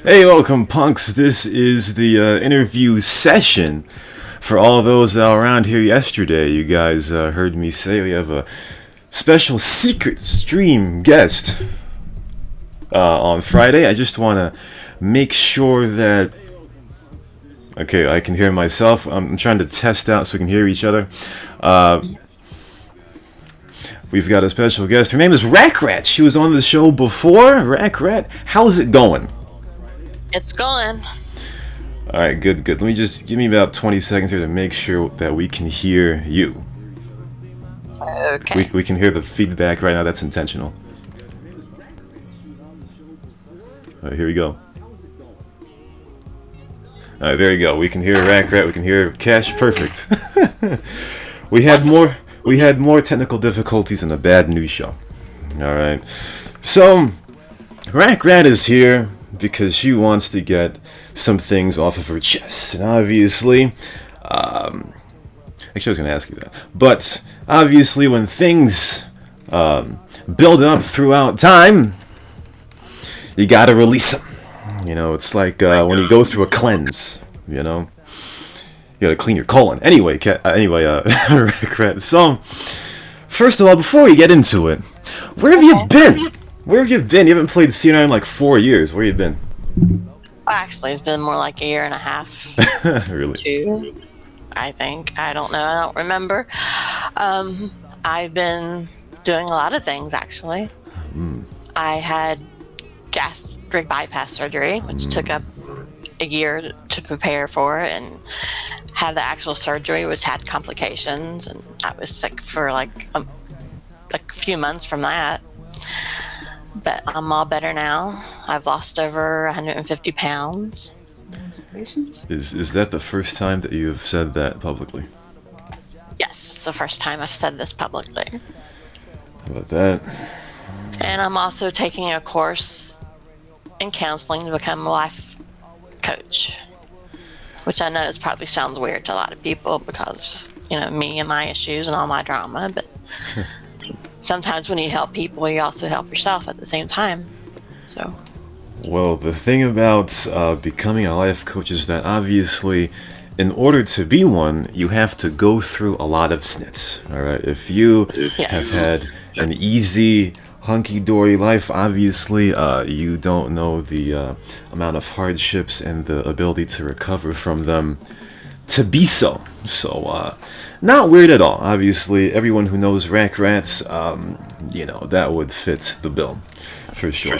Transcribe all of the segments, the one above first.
Hey, welcome, punks. This is the interview session. For all those that were around here yesterday, you guys heard me say we have a special secret stream guest on Friday. I just want to make sure that... Okay, I can hear myself. I'm trying to test out so we can hear each other. We've got a special guest. Her name is Rakart. She was on the show before. Rakart, how's it going? It's going. Alright, good. Let me just give me about 20 seconds here to make sure that we can hear you. Okay. We can hear the feedback right now. That's intentional. Alright, here we go. Alright, there you go. We can hear Rakart. We can hear Cash. Perfect. We had more technical difficulties than a bad news show. Alright. So, Rakart is here because she wants to get some things off of her chest. And obviously, actually I was going to ask you that. But, obviously, when things build up throughout time, you gotta release them. You know, it's like when you go through a cleanse, you know? You gotta clean your colon. Anyway, Rakart. So, first of all, before we get into it, where have you been? Where have you been? You haven't played CnR in like 4 years. Where you been? Actually, it's been more like a year and a half. Really? 2, I think. I don't know. I don't remember. I've been doing a lot of things, actually. I had gastric bypass surgery, which took up a year to prepare for, and had the actual surgery, which had complications, and I was sick for like a few months from that. But I'm all better now. I've lost over 150 pounds. Is that the first time that you've said that publicly? Yes, it's the first time I've said this publicly. How about that? And I'm also taking a course in counseling to become a life coach, which I know probably sounds weird to a lot of people because, you know, me and my issues and all my drama, but sometimes when you help people, you also help yourself at the same time. So, well, the thing about becoming a life coach is that obviously, in order to be one, you have to go through a lot of snits. All right, if you have had an easy, hunky-dory life, obviously, you don't know the amount of hardships and the ability to recover from them to be so. So, not weird at all. Obviously, everyone who knows Rakart, you know, that would fit the bill, for sure.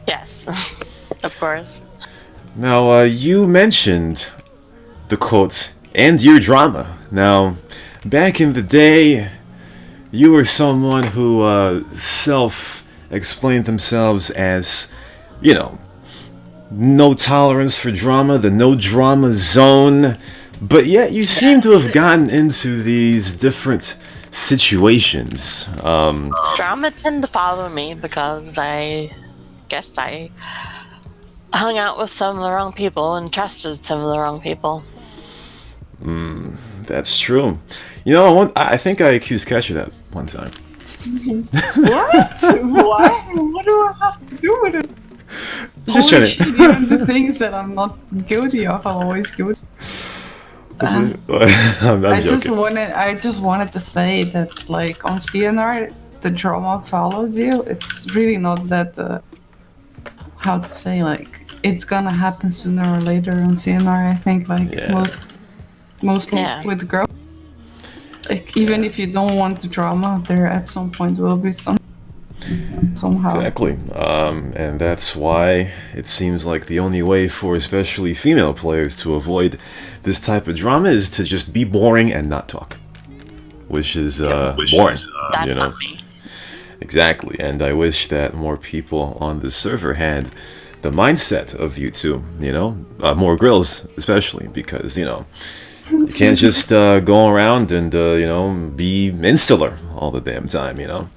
yes, of course. Now, you mentioned the quote, and your drama. Now, back in the day, you were someone who self-explained themselves as, you know, no tolerance for drama, the no drama zone. But yet, you seem to have gotten into these different situations. Drama tend to follow me because I guess I hung out with some of the wrong people and trusted some of the wrong people. That's true. You know, I think I accused Kesha that one time. What? Why? What do I have to do with it? Just trying to... Even the things that I'm not guilty of, I'm always guilty. I'm joking. I just wanted to say that, like, on CnR, the drama follows you. It's really not that, how to say, like, it's gonna happen sooner or later on CnR. I think, like, mostly with growth. Like, even if you don't want the drama, there at some point will be somehow. Exactly. And that's why it seems like the only way for especially female players to avoid this type of drama is to just be boring and not talk. Which is boring. That's you know? not me. Exactly. And I wish that more people on the server had the mindset of you two, you know? More girls, especially, because, you know, you can't just go around and, you know, be insular all the damn time, you know?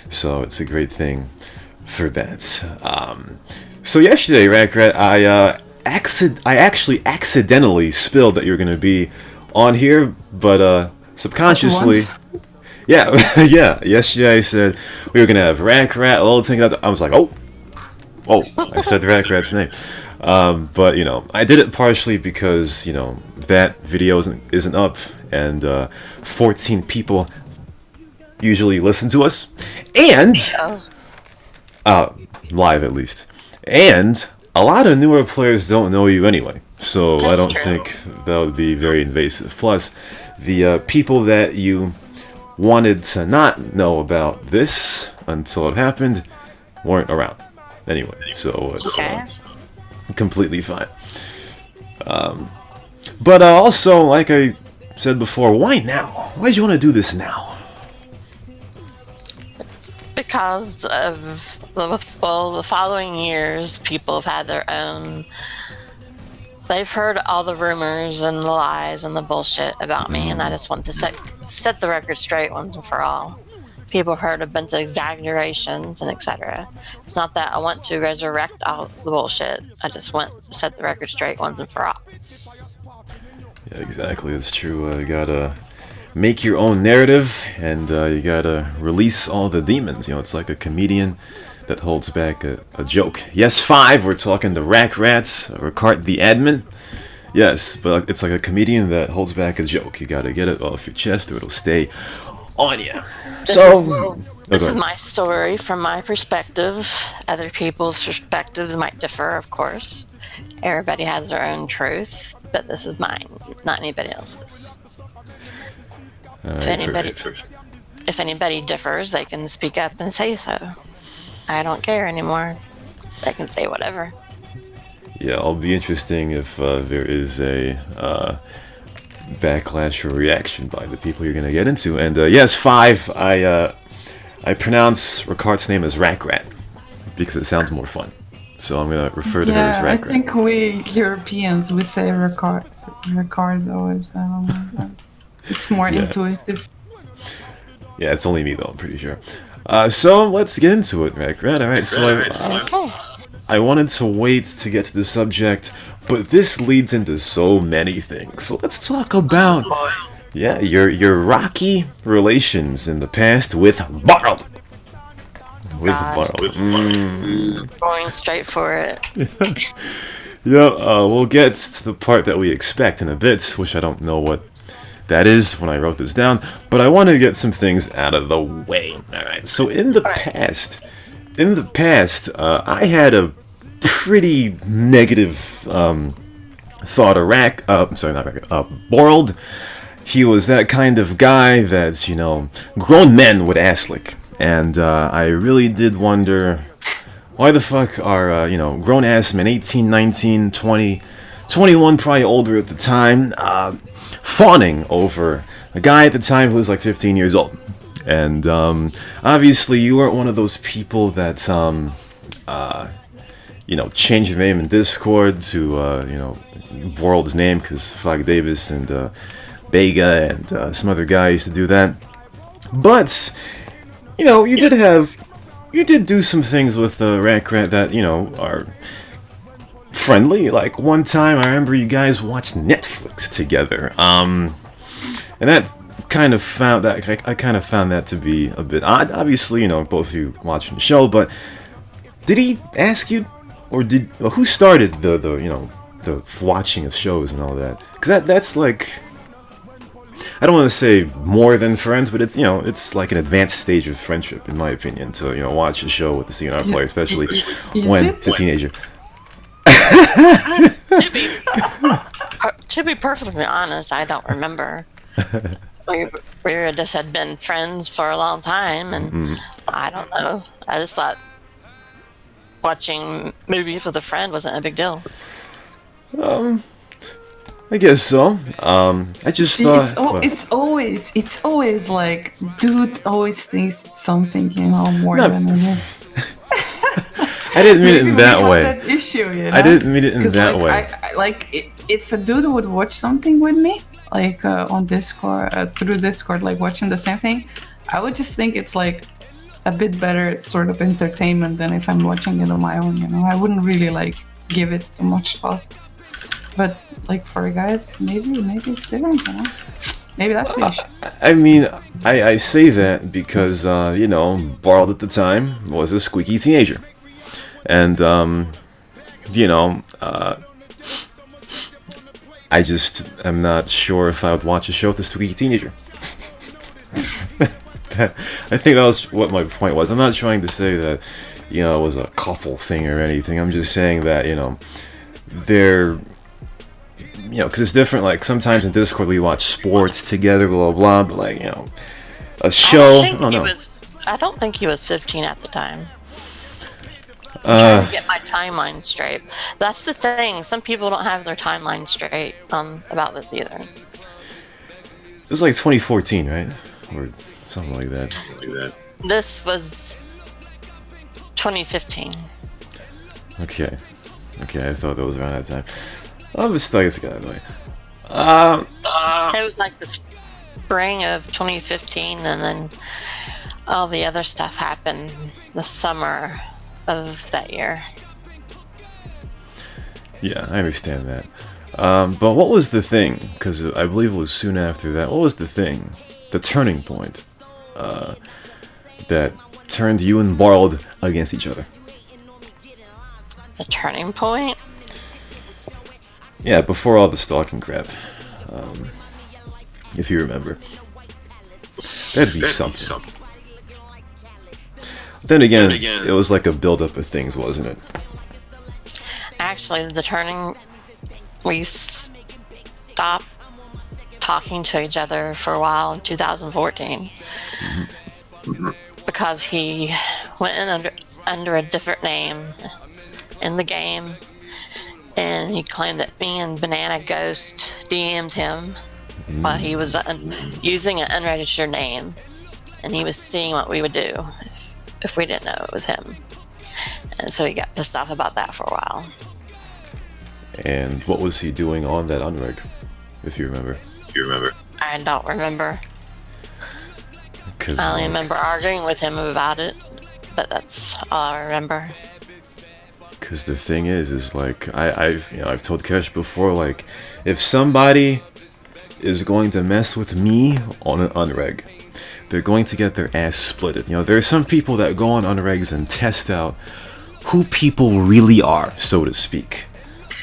So it's a great thing for that. So yesterday, Rakart, I actually accidentally spilled that you're going to be on here, but subconsciously... Yeah, yesterday I said we were going to have Rakart, I was like, oh, I said Rakart's name. But you know, I did it partially because you know that video isn't up, and 14 people usually listen to us, and live at least, and a lot of newer players don't know you anyway. So I don't think that would be very invasive. Plus, the people that you wanted to not know about this until it happened weren't around anyway. So it's completely fine. But also, like I said before, why now? Why did you want to do this now? Because of the following years, people have had their own. They've heard all the rumors and the lies and the bullshit about me, and I just want to set the record straight once and for all. People have heard a bunch of exaggerations and etc. It's not that I want to resurrect all the bullshit. I just want to set the record straight once and for all. Yeah, exactly. It's true. You gotta make your own narrative, and you gotta release all the demons. You know, it's like a comedian that holds back a joke. Yes, 5, we're talking the Rack Rats, Rakart the admin. Yes, but it's like a comedian that holds back a joke. You gotta get it off your chest or it'll stay on you. This is my story from my perspective. Other people's perspectives might differ, of course. Everybody has their own truth, but this is mine, not anybody else's. If anybody differs, they can speak up and say so. I don't care anymore. They can say whatever. Yeah, it'll be interesting if there is a backlash or reaction by the people you're gonna get into. And yes, 5, I pronounce Rakart's name as Rack Rat because it sounds more fun. So I'm gonna refer to her as Rack Rat. I think we Europeans we say Rakart always. I don't know. It's more intuitive. Yeah, it's only me though, I'm pretty sure. So let's get into it, Rack Rat. Alright, so I wanted to wait to get to the subject, but this leads into so many things. So let's talk about your rocky relations in the past with Borrowed. Going straight for it. We'll get to the part that we expect in a bit, which I don't know what that is when I wrote this down, but I want to get some things out of the way. Alright, so in the past, I had a pretty negative thought of Borrowed. He was that kind of guy that, you know, grown men would ass lick. And I really did wonder, why the fuck are, grown ass men, 18, 19, 20, 21, probably older at the time, fawning over a guy at the time who was like 15 years old. And obviously you weren't one of those people that, changed your name in Discord to, Borrowed's name, because Flag Davis and Bega and some other guy used to do that. But, you did do some things with Rack Rat that, are friendly. Like one time I remember you guys watched Netflix together. And that kind of found that I kind of found that to be a bit odd. Obviously, both of you watching the show, but did he ask you, or who started the watching of shows and all that? Because that's like, I don't want to say more than friends, but it's it's like an advanced stage of friendship, in my opinion, to watch a show with the CnR player, especially when it's a teenager. To be perfectly honest, I don't remember. We just had been friends for a long time, and I don't know. I just thought watching movies with a friend wasn't a big deal. I guess so. I just thought it's always like dude always thinks it's something more than another. I didn't mean it in that way. That issue, I didn't mean it in that way. If a dude would watch something with me, like on Discord, through Discord, like watching the same thing, I would just think it's like a bit better sort of entertainment than if I'm watching it on my own. I wouldn't really like give it too much thought. But like for guys, maybe it's different. Maybe that's the issue. I mean, I say that because Borrowed at the time was a squeaky teenager. And, you know, I just am not sure if I would watch a show with a squeaky teenager. I think that was what my point was. I'm not trying to say that, you know, it was a couple thing or anything. I'm just saying that, you know, they're, you know, because it's different. Like, sometimes in Discord we watch sports together, blah, blah, blah, but, like, you know, a show, I don't know. I don't think he was 15 at the time. I'm trying to get my timeline straight. That's the thing. Some people don't have their timeline straight about this either. It was like 2014, right? Or something like that. This was 2015. Okay, I thought that was around that time. I'm just stuck with that anyway. It was like the spring of 2015, and then all the other stuff happened the summer of that year. Yeah, I understand that. But what was the thing? Because I believe it was soon after that. What was the thing? The turning point that turned you and Borrowed against each other? The turning point? Yeah, before all the stalking crap. If you remember. That'd be something. Then again, it was like a build-up of things, wasn't it? Actually, we stopped talking to each other for a while in 2014. Because he went in under a different name in the game, and he claimed that me and Banana Ghost DM'd him while he was using an unregistered name, and he was seeing what we would do if we didn't know it was him. And so he got pissed off about that for a while. And what was he doing on that unreg, if you remember? I don't remember. I only remember arguing with him about it, but that's all I remember. Because the thing is like, I've told Kesh before, like, if somebody is going to mess with me on an unreg, they're going to get their ass splitted. You know, there are some people that go on unregs and test out who people really are, so to speak.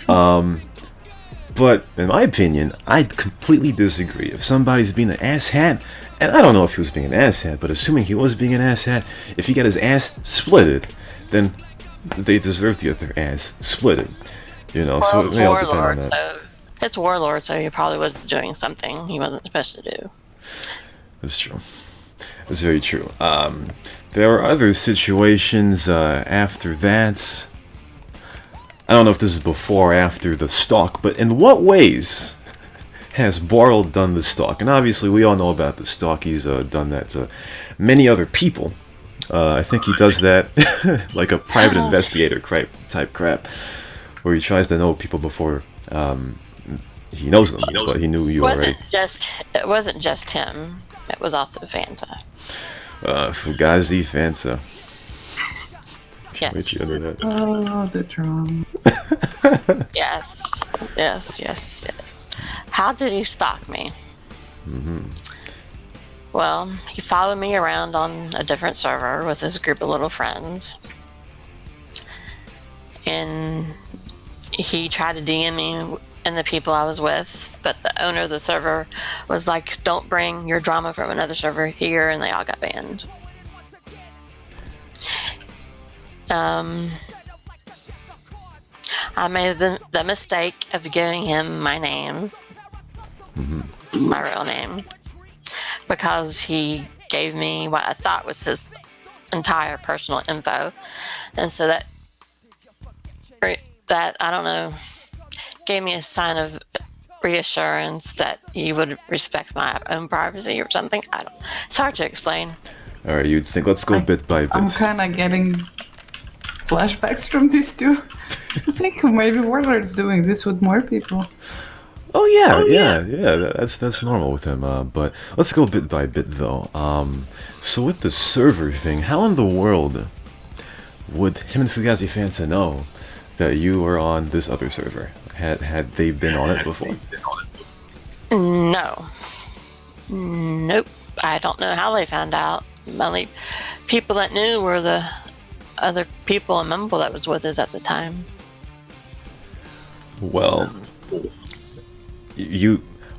But in my opinion, I completely disagree. If somebody's being an asshat, and I don't know if he was being an asshat, but assuming he was being an asshat, if he got his ass splitted, then they deserve to get their ass splitted. You know, so it may all depend on that. So it's Warlord, so he probably was doing something he wasn't supposed to do. That's true. That's very true. There were other situations after that. I don't know if this is before or after the stalk, but in what ways has Borrell done the stalk? And obviously we all know about the stalk. He's done that to many other people. I think he does that like a private investigator type crap, where he tries to know people before he knows them, but he knew you already. It wasn't just him. It was also Fanta. Fugazy Fanta. Yes. Oh, the drama. Yes. How did he stalk me? Well, he followed me around on a different server with his group of little friends. And he tried to DM me and the people I was with, but the owner of the server was like, don't bring your drama from another server here, and they all got banned. I made the mistake of giving him my name, my real name, because he gave me what I thought was his entire personal info, and so that I don't know, gave me a sign of reassurance that he would respect my own privacy or something. It's hard to explain. All right, you'd think. Let's go bit by bit. I'm kind of getting flashbacks from these two. I think maybe Warlord's doing this with more people. Oh yeah. That's normal with him. But let's go bit by bit though. So with the server thing, how in the world would him and Fugazi Fanta know that you were on this other server? Had they been on it before? No. Nope. I don't know how they found out. The only people that knew were the other people in Mumble that was with us at the time. Well,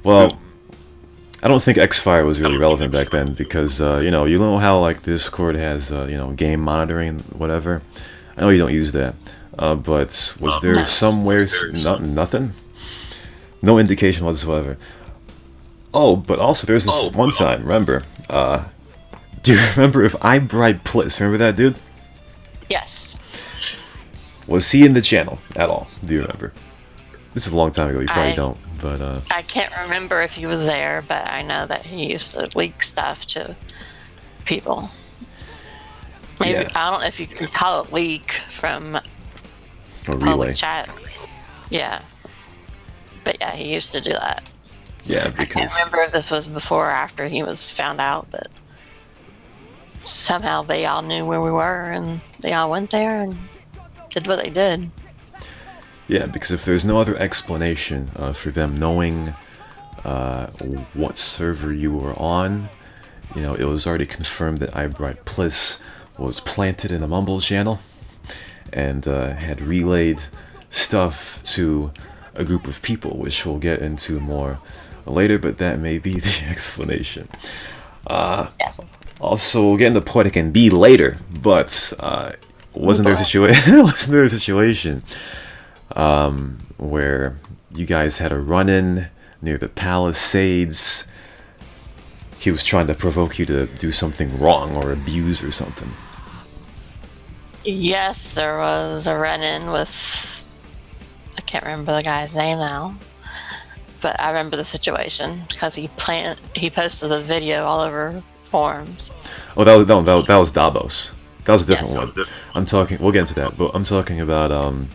well, I don't think Xfire was really relevant back then because you know how like Discord has game monitoring and whatever. I know you don't use that, but was there somewhere nothing? No indication whatsoever. Oh, but also there's this one time. Remember? Do you remember if I Bride Pliss? Remember that dude? Yes. Was he in the channel at all? Do you remember? This is a long time ago. You probably don't, but I can't remember if he was there, but I know that he used to leak stuff to people. Maybe yeah. I don't know if you can call it leak from A public relay. chat. Yeah, but yeah, he used to do that. Yeah, I can't because remember if this was before or after he was found out, but somehow they all knew where we were, and they all went there and did what they did. yeah, because if there's no other explanation for them knowing what server you were on, it was already confirmed that I Bride Pliss was planted in a Mumble channel and had relayed stuff to a group of people, which we'll get into more later, but that may be the explanation. Yes. Also, we'll get into Poetic and B later, but wasn't there a situation where you guys had a run-in near the Palisades? He was trying to provoke you to do something wrong or abuse or something. Yes, there was a run-in with, I can't remember the guy's name now, but I remember the situation because he posted the video all over forums. Oh, that was Davos. That was a different Yes. one. I'm talking. We'll get into that, but I'm talking about. I don't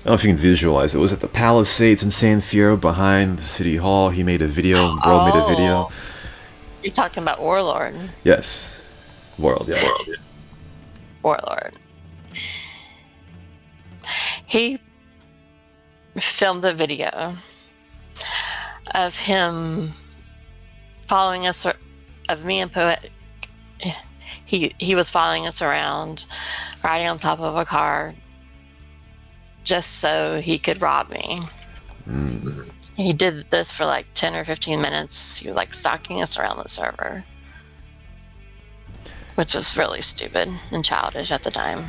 know if you can visualize. It was at the Palisades in San Fierro behind the city hall. He made a video. World made a video. You're talking about Warlord. Yes, World. Yeah. Warlord. He filmed a video of him following us, of me and Poetic. He was following us around, riding on top of a car, just so he could rob me. He did this for like 10 or 15 minutes. He was like stalking us around the server, which was really stupid and childish at the time.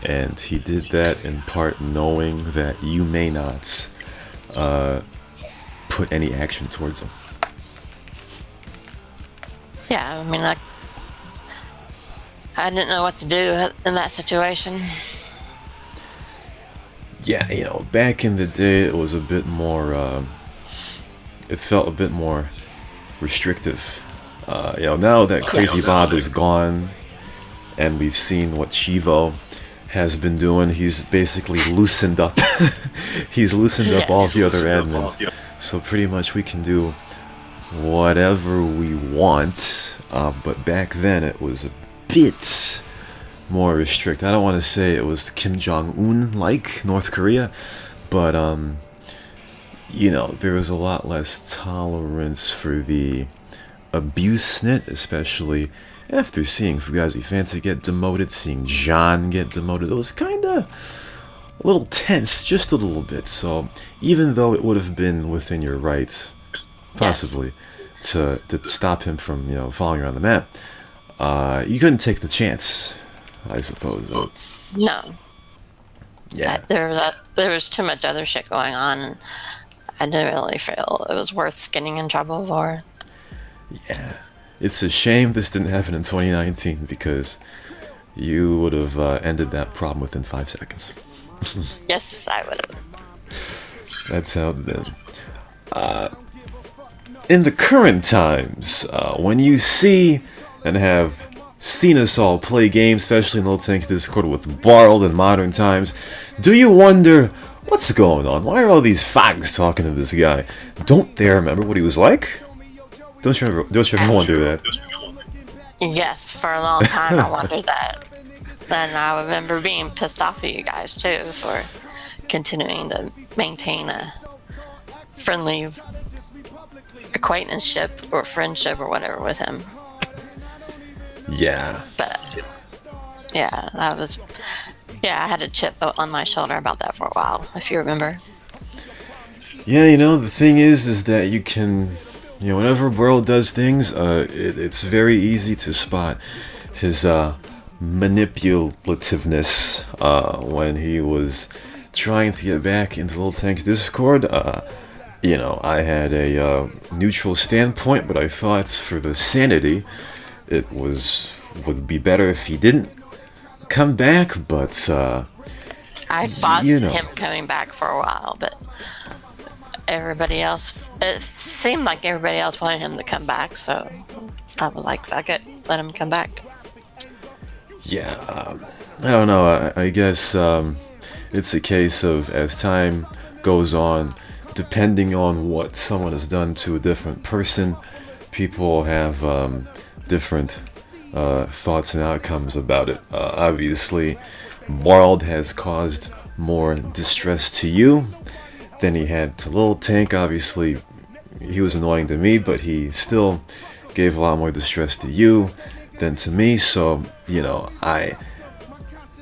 And he did that in part knowing that you may not put any action towards him. Yeah, I mean, I didn't know what to do in that situation. Yeah, back in the day, it was a bit more. It felt a bit more restrictive. Now that Crazy Bob is gone, and we've seen what Chivo has been doing, he's basically loosened up. He's loosened up all the other admins, so pretty much we can do whatever we want. But back then, it was a bit more restricted. I don't want to say it was Kim Jong-un like North Korea, but there was a lot less tolerance for the abuse snit, especially after seeing Fugazi Fancy get demoted, seeing John get demoted. It was kind of a little tense, just a little bit. So even though it would have been within your rights, possibly, to stop him from following around the map, you couldn't take the chance, I suppose. No. Yeah. There was too much other shit going on, and I didn't really feel it was worth getting in trouble for. Yeah. It's a shame this didn't happen in 2019, because you would have ended that problem within 5 seconds. Yes, I would have. That's how it is. In the current times, when you see and have seen us all play games, especially in Little Tanks Discord with Barld in modern times, do you wonder, what's going on? Why are all these fags talking to this guy? Don't they remember what he was like? Don't you ever wonder that? Yes, for a long time I wondered that. And I remember being pissed off at you guys too for continuing to maintain a friendly acquaintanceship or friendship or whatever with him. Yeah. But yeah, Yeah, I had a chip on my shoulder about that for a while, if you remember. Yeah, the thing is that you can, whenever Burl does things, it's very easy to spot his manipulativeness when he was trying to get back into Little Tank's Discord. I had a neutral standpoint, but I thought for the sanity, would be better if he didn't come back. But I fought him coming back for a while, but it seemed like everybody else wanted him to come back, so I was like, fuck it, let him come back. Yeah, I don't know. I guess it's a case of, as time goes on, depending on what someone has done to a different person, people have different thoughts and outcomes about it. Obviously, World has caused more distress to you than he had to Little Tank. Obviously, he was annoying to me, but he still gave a lot more distress to you than to me. So,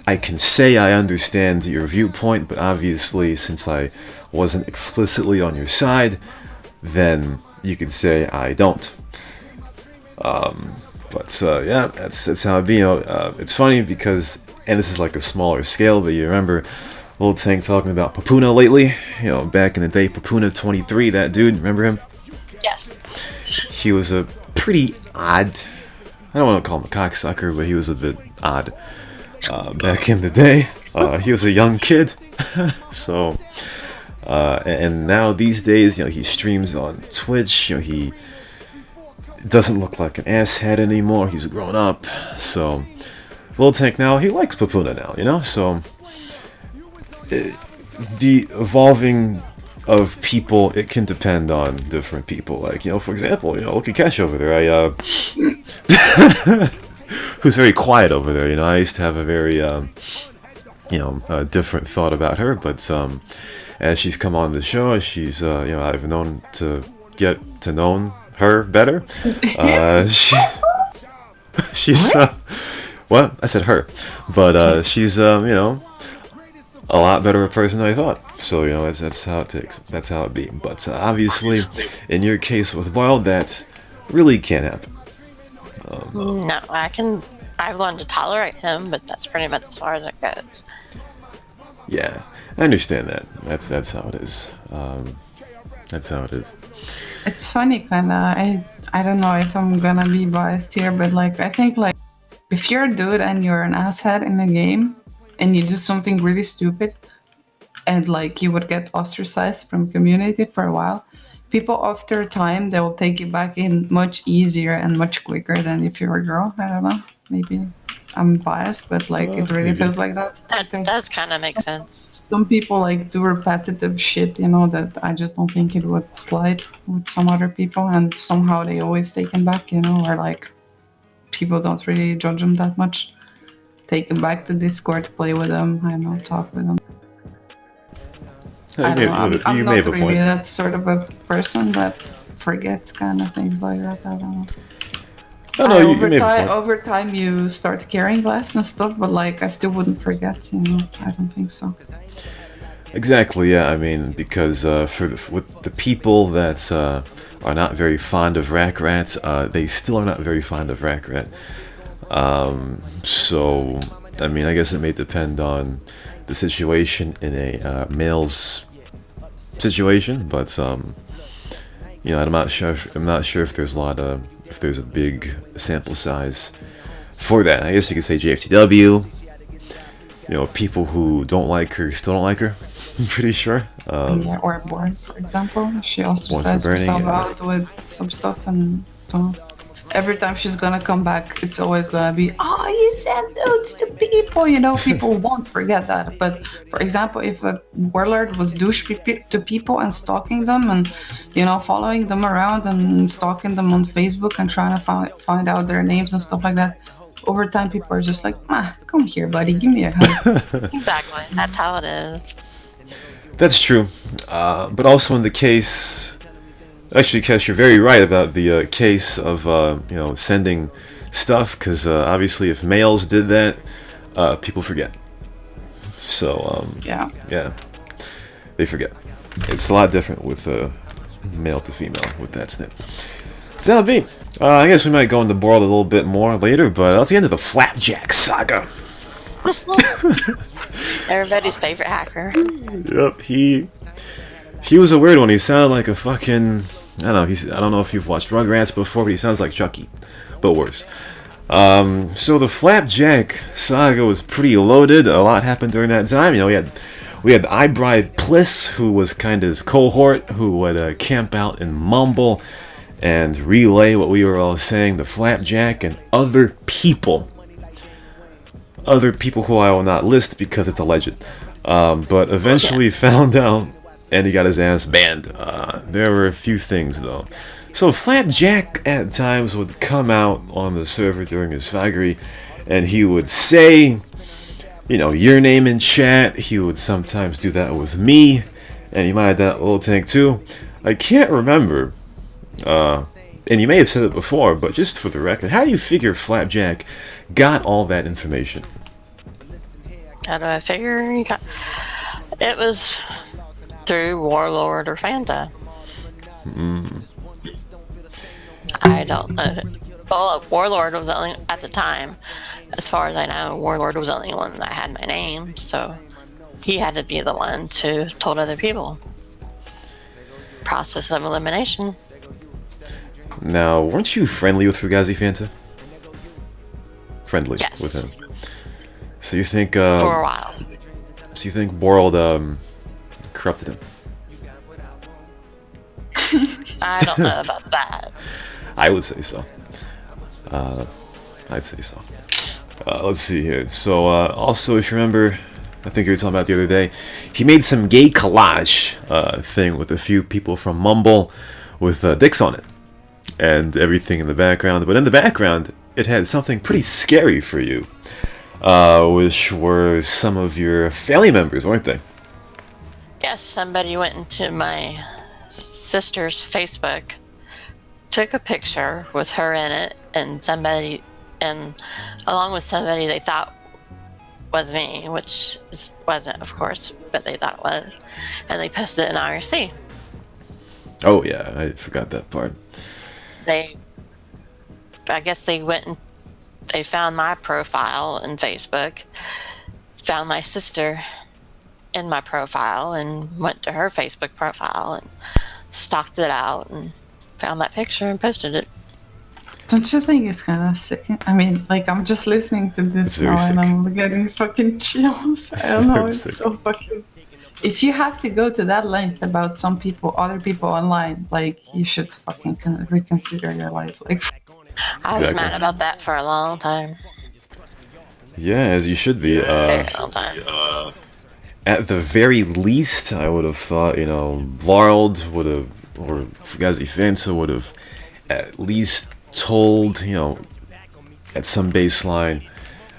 I can say I understand your viewpoint, but obviously, since I wasn't explicitly on your side, then you could say I don't. But yeah, that's how it be. It's funny because, and this is like a smaller scale, but you remember Little Tank talking about Papuna lately? Back in the day, Papuna 23, that dude, remember him? Yes. He was a pretty odd, I don't want to call him a cocksucker, but he was a bit odd back in the day. He was a young kid, so, and now these days, he streams on Twitch, he doesn't look like an asshead anymore, he's grown up, so Little Tank now, he likes Papuna now, so the evolving of people, it can depend on different people. Like, for example, look at Cash over there. Who's very quiet over there. I used to have a very, different thought about her. But as she's come on the show, she's, I've known to get to know her better. She's, what? I said her. But she's, a lot better a person than I thought. So, that's how it takes. That's how it be. But obviously, in your case with Wild, that really can't happen. No, I've learned to tolerate him, but that's pretty much as far as it goes. Yeah, I understand that. That's how it is. That's how it is. It's funny, kinda. I don't know if I'm gonna be biased here, but I think if you're a dude and you're an asshead in a game, and you do something really stupid, and you would get ostracized from community for a while, people after time, they will take you back in much easier and much quicker than if you're a girl. I don't know. Maybe I'm biased, but it really feels like that. That does kind of make sense. Some people do repetitive shit, that I just don't think it would slide with some other people, and somehow they always take them back, or people don't really judge them that much. Take them back to Discord, play with them, I don't know, talk with them. I don't know, I'm not really that sort of a person that forgets kind of things like that. I don't know. Over time, you start caring less and stuff, but I still wouldn't forget. I don't think so. Exactly. Yeah. I mean, because with the people that are not very fond of Rakrat, they still are not very fond of Rakrat. So, I mean, I guess it may depend on the situation in a male's situation, but I'm not sure. I'm not sure if there's if there's a big sample size for that. I guess you could say JFTW. People who don't like her still don't like her. I'm pretty sure. Or Born, for example. She also says herself out with some stuff, and every time she's gonna come back, it's always gonna be, you sent notes to people. People won't forget that. But for example, if a warlord was douche to people and stalking them and following them around and stalking them on Facebook and trying to find out their names and stuff like that, over time people are just like, come here, buddy, give me a hug. Exactly, that's how it is. That's true, but also in the case. Actually, Kesh, you're very right about the case of sending stuff, because obviously if males did that, people forget. So, Yeah. yeah, they forget. It's a lot different with male to female with that snip. So that'll be. I guess we might go into Borld a little bit more later, but that's the end of the Flapjack Saga. Everybody's favorite hacker. Yep, he was a weird one. He sounded like a fucking, I don't know if you've watched Rugrats before, but he sounds like Chucky, but worse. So the Flapjack Saga was pretty loaded. A lot happened during that time. You know, we had Eyebride Pliss, who was kind of his cohort, who would camp out and mumble and relay what we were all saying. The Flapjack and other people who I will not list because it's alleged, but eventually found out, and he got his ass banned. There were a few things though. So Flapjack at times would come out on the server during his faggery, and he would say, you know, your name in chat. He would sometimes do that with me, and he might have done that Little Tank too. I can't remember, and you may have said it before, but just for the record, how do you figure Flapjack got all that information? How do I figure you got? It was through Warlord or Fanta. I don't know. Well, Warlord was the only, at the time, as far as I know, Warlord was the only one that had my name, so he had to be the one to told other people. Process of elimination. Now, weren't you friendly with Fugazi Fanta? Friendly Yes. with him. So you think For a while. So you think Borld corrupted him? I don't know about that. I would say so. I'd say so. Let's see here. So also, if you remember, I think you were talking about the other day, he made some gay collage thing with a few people from Mumble with dicks on it and everything in the background. But in the background, it had something pretty scary for you, which were some of your family members, weren't they? Yes, somebody went into my sister's Facebook, took a picture with her in it, and somebody, and along with somebody they thought was me, which wasn't, of course, but they thought it was, and they posted it in IRC. Oh yeah, I forgot that part. I guess they went and they found my profile in Facebook, found my sister in my profile, and went to her Facebook profile and stalked it out and found that picture and posted it. Don't you think it's kind of sick? I mean, like, I'm just listening to this very now sick. and I'm getting fucking chills. I don't know, very it's sick. so fucking... If you have to go to that length about some people, other people online, like, you should fucking reconsider your life. Like, I was Exactly. mad about that for a long time. Yeah, as you should be. Very long time. At the very least, I would have thought, you know, Varld would have, or Fugazi Fanta would have at least told, you know, at some baseline,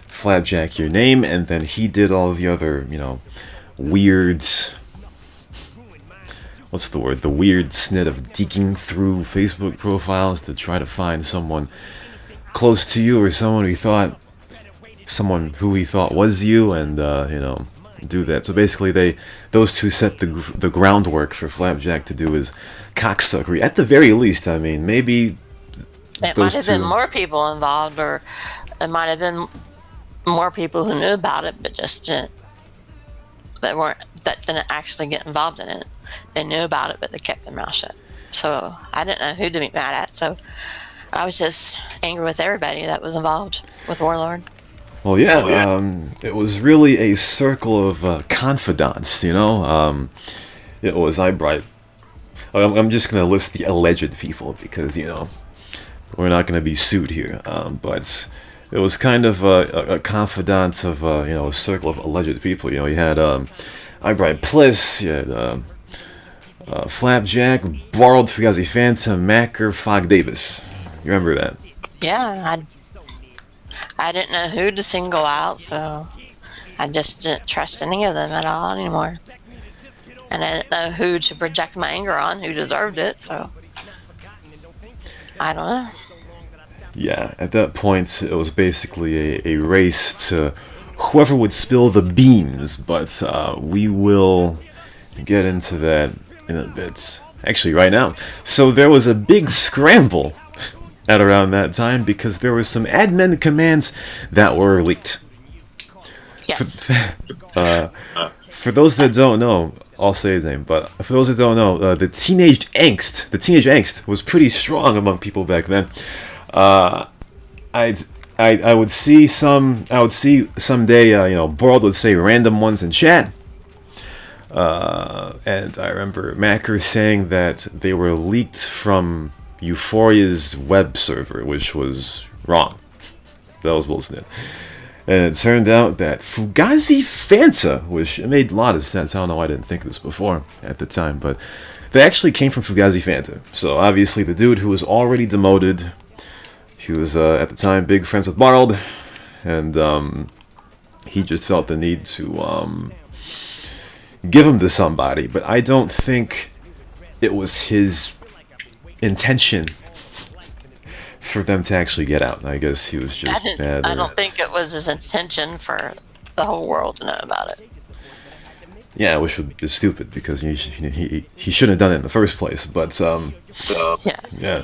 Flapjack your name, and then he did all the other, you know, weird, what's the word? The weird snit of digging through Facebook profiles to try to find someone close to you or someone who he thought was you, and you know, do that. So basically, those two set the groundwork for Flapjack to do his cocksuckery. At the very least, I mean, maybe It those might have been two- more people involved, or it might have been more people who knew about it, but just didn't, that didn't actually get involved in it. They knew about it, but they kept their mouth shut. So I didn't know who to be mad at. So I was just angry with everybody that was involved with Warlord. Well, yeah, it was really a circle of confidants, you know. It was Eyebride. I'm just going to list the alleged people because, you know, we're not going to be sued here. But it was kind of a confidant of, you know, a circle of alleged people. You know, you had Eyebride Pliss, you had Flapjack, Borrowed Fugazi Fanta, Macker, Fog Davis. You remember that? Yeah, I didn't know who to single out, so I just didn't trust any of them at all anymore. And I didn't know who to project my anger on, who deserved it, so I don't know. Yeah, at that point, it was basically a race to whoever would spill the beans, but we will get into that in a bit. Actually, right now. So there was a big scramble at around that time because there were some admin commands that were leaked. Yes. For those that don't know, I'll say his name, but for those that don't know, the teenage angst was pretty strong among people back then. I would see someday, Boiled would say random ones in chat. And I remember Macker saying that they were leaked from Euphoria's web server, which was wrong. That was bullshit. And it turned out that Fugazi Fanta, which it made a lot of sense. I don't know why I didn't think of this before at the time, but they actually came from Fugazi Fanta. So obviously the dude who was already demoted, he was at the time big friends with Barld, and he just felt the need to give him to somebody. But I don't think it was his intention for them to actually get out. I guess he was just mad. I don't think it was his intention for the whole world to know about it. Yeah, which is stupid because he shouldn't have done it in the first place. But yeah.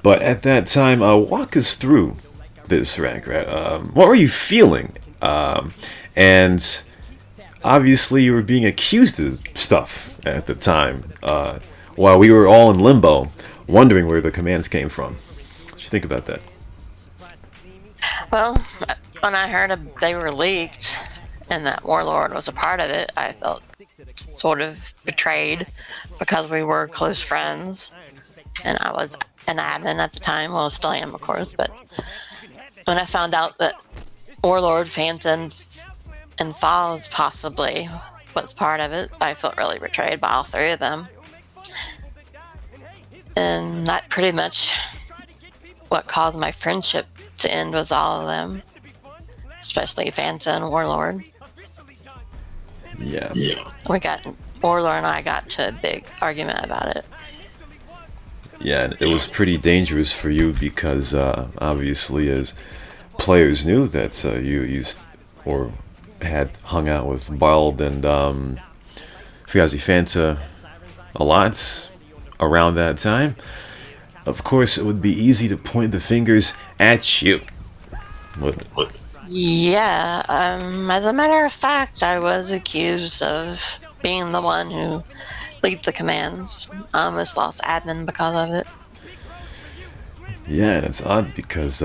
But at that time, walk us through this, Rakrat. What were you feeling? And obviously, you were being accused of stuff at the time, while we were all in limbo, wondering where the commands came from. What do you think about that? Well, when I heard they were leaked and that Warlord was a part of it, I felt sort of betrayed because we were close friends, and I was an admin at the time. Well, still am, of course, but when I found out that Warlord, Phantom, and Falls possibly was part of it, I felt really betrayed by all three of them. And that pretty much what caused my friendship to end with all of them, especially Fanta and Warlord. Yeah. Warlord and I got to a big argument about it. Yeah, and it was pretty dangerous for you because obviously, as players knew that you used or had hung out with Bald and Fugazi Fanta a lot around that time. Of course, it would be easy to point the fingers at you. Yeah, as a matter of fact, I was accused of being the one who leaked the commands. I almost lost admin because of it. Yeah, and it's odd because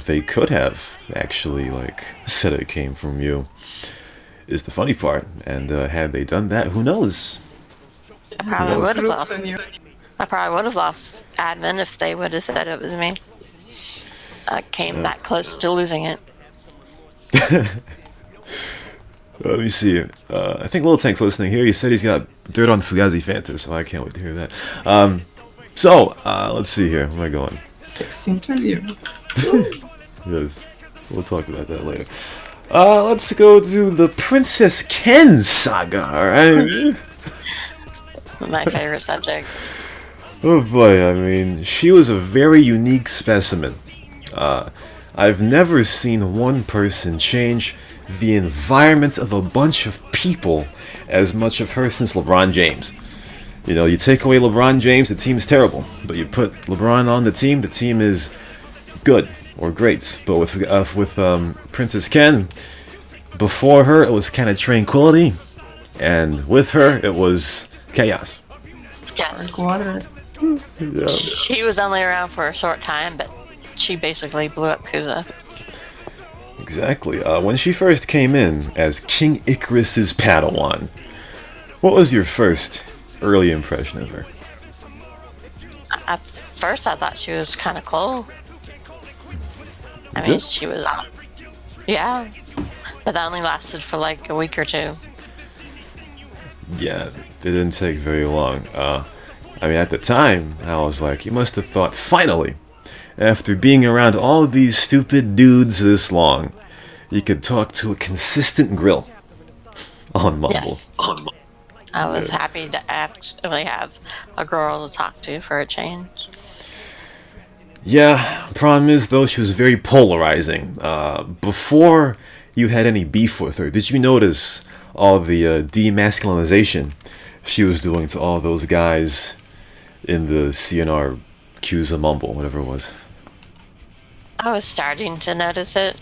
they could have actually said it came from you. Is the funny part, and had they done that, who knows? I probably would have lost admin if they would have said it was me. I came that close to losing it. Let me see. I think Little Tank's listening here. He said he's got dirt on Fugazi Fanta, so I can't wait to hear that. Let's see here. Where am I going? Next interview. Yes, we'll talk about that later. Let's go to the Princess Ken saga, alright? My favorite subject. Oh boy, I mean, she was a very unique specimen. I've never seen one person change the environment of a bunch of people as much of her since LeBron James. You take away LeBron James, the team's terrible. But you put LeBron on the team is good or great. But with Princess Ken, before her it was kind of tranquility, and with her it was chaos. Yes. Yeah. She was only around for a short time, but she basically blew up Kuza. Exactly. When she first came in as King Icarus's Padawan, what was your first early impression of her? At first, I thought she was kind of cool. I mean, she was... Yeah. But that only lasted for like a week or two. Yeah, it didn't take very long. I mean, at the time, I was like, you must have thought, finally, after being around all these stupid dudes this long, you could talk to a consistent grill on Mumble. Yes. I was happy to actually have a girl to talk to for a change. Yeah, problem is though she was very polarizing. Before you had any beef with her, did you notice all the demasculinization she was doing to all those guys in the CNR Q's Mumble, whatever it was? I was starting to notice it,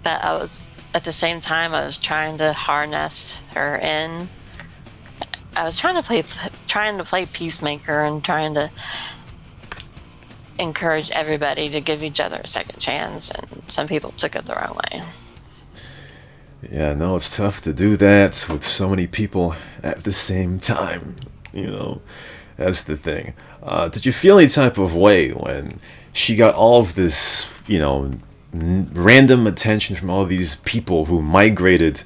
but I was at the same time I was trying to harness her in. I was trying to play peacemaker and trying to encourage everybody to give each other a second chance, and some people took it the wrong way. Yeah, no, it's tough to do that with so many people at the same time. That's the thing. Did you feel any type of way when she got all of this, random attention from all these people who migrated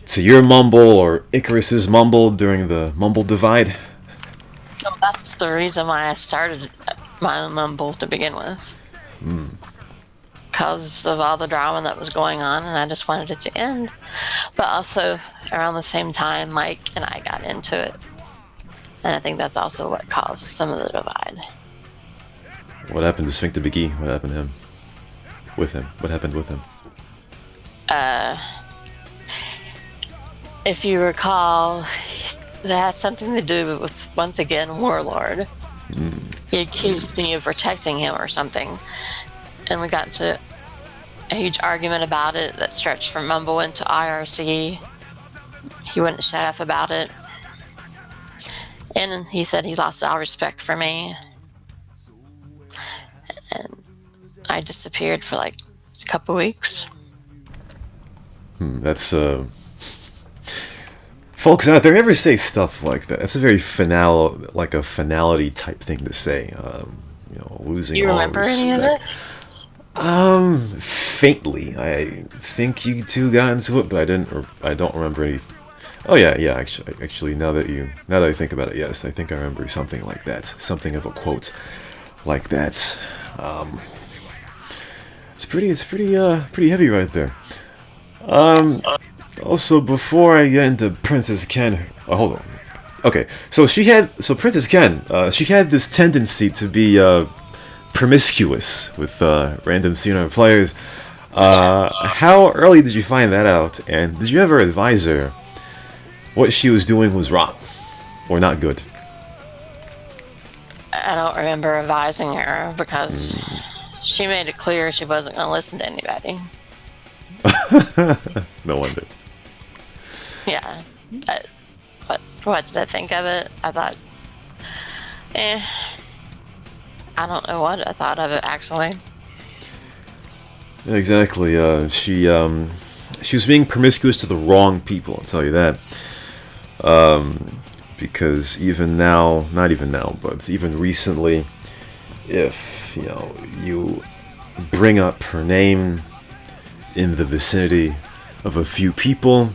to your mumble or Icarus's mumble during the mumble divide? So that's the reason why I started my mumble to begin with. Because of all the drama that was going on, and I just wanted it to end. But also, around the same time, Mike and I got into it. And I think that's also what caused some of the divide. What happened to Sphincter McGee? What happened to him? With him? What happened with him? If you recall, that had something to do with, once again, Warlord. He accused me of protecting him or something. And we got into a huge argument about it that stretched from Mumble into IRC. He wouldn't shut up about it. And he said he lost all respect for me. And I disappeared for like a couple weeks. That's, folks out there, ever say stuff like that? That's a very finality type thing to say. Losing all You remember any of respect. this? Faintly. I think you two got into it, but I don't remember any. Oh yeah, actually, now that I think about it, yes, I think I remember something like that. Something of a quote like that. It's pretty heavy right there. Also, before I get into Princess Ken, hold on. Okay, so Princess Ken, she had this tendency to be promiscuous with random CNR players. How early did you find that out, and did you ever advise her what she was doing was wrong or not good? I don't remember advising her because she made it clear she wasn't going to listen to anybody. No wonder. Yeah. What did I think of it? I thought, I don't know what I thought of it, actually. Exactly. She was being promiscuous to the wrong people, I'll tell you that. Because even now, not even now, but even recently, if you bring up her name in the vicinity of a few people,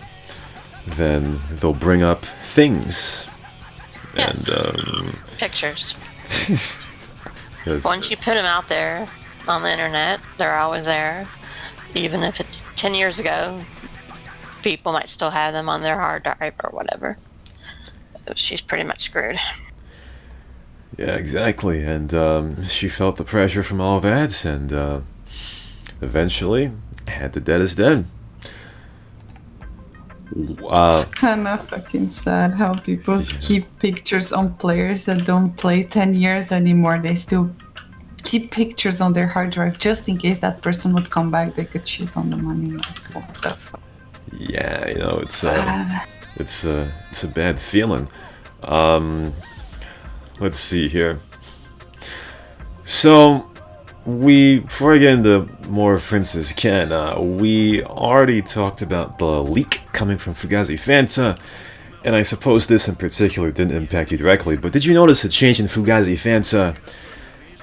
then they'll bring up things. Yes. And pictures. Once you put them out there on the internet, they're always there. Even if it's 10 years ago, people might still have them on their hard drive or whatever. She's pretty much screwed. Yeah, exactly. And she felt the pressure from all that, and eventually had the dead is dead. It's kind of fucking sad how people keep pictures on players that don't play 10 years anymore. They still keep pictures on their hard drive just in case that person would come back. They could cheat on the money. Like, what the fuck? Yeah, it's a bad feeling. Let's see here. So, before I get into more of Princess Ken, we already talked about the leak coming from Fugazi Fanta, and I suppose this in particular didn't impact you directly, but did you notice a change in Fugazi Fanta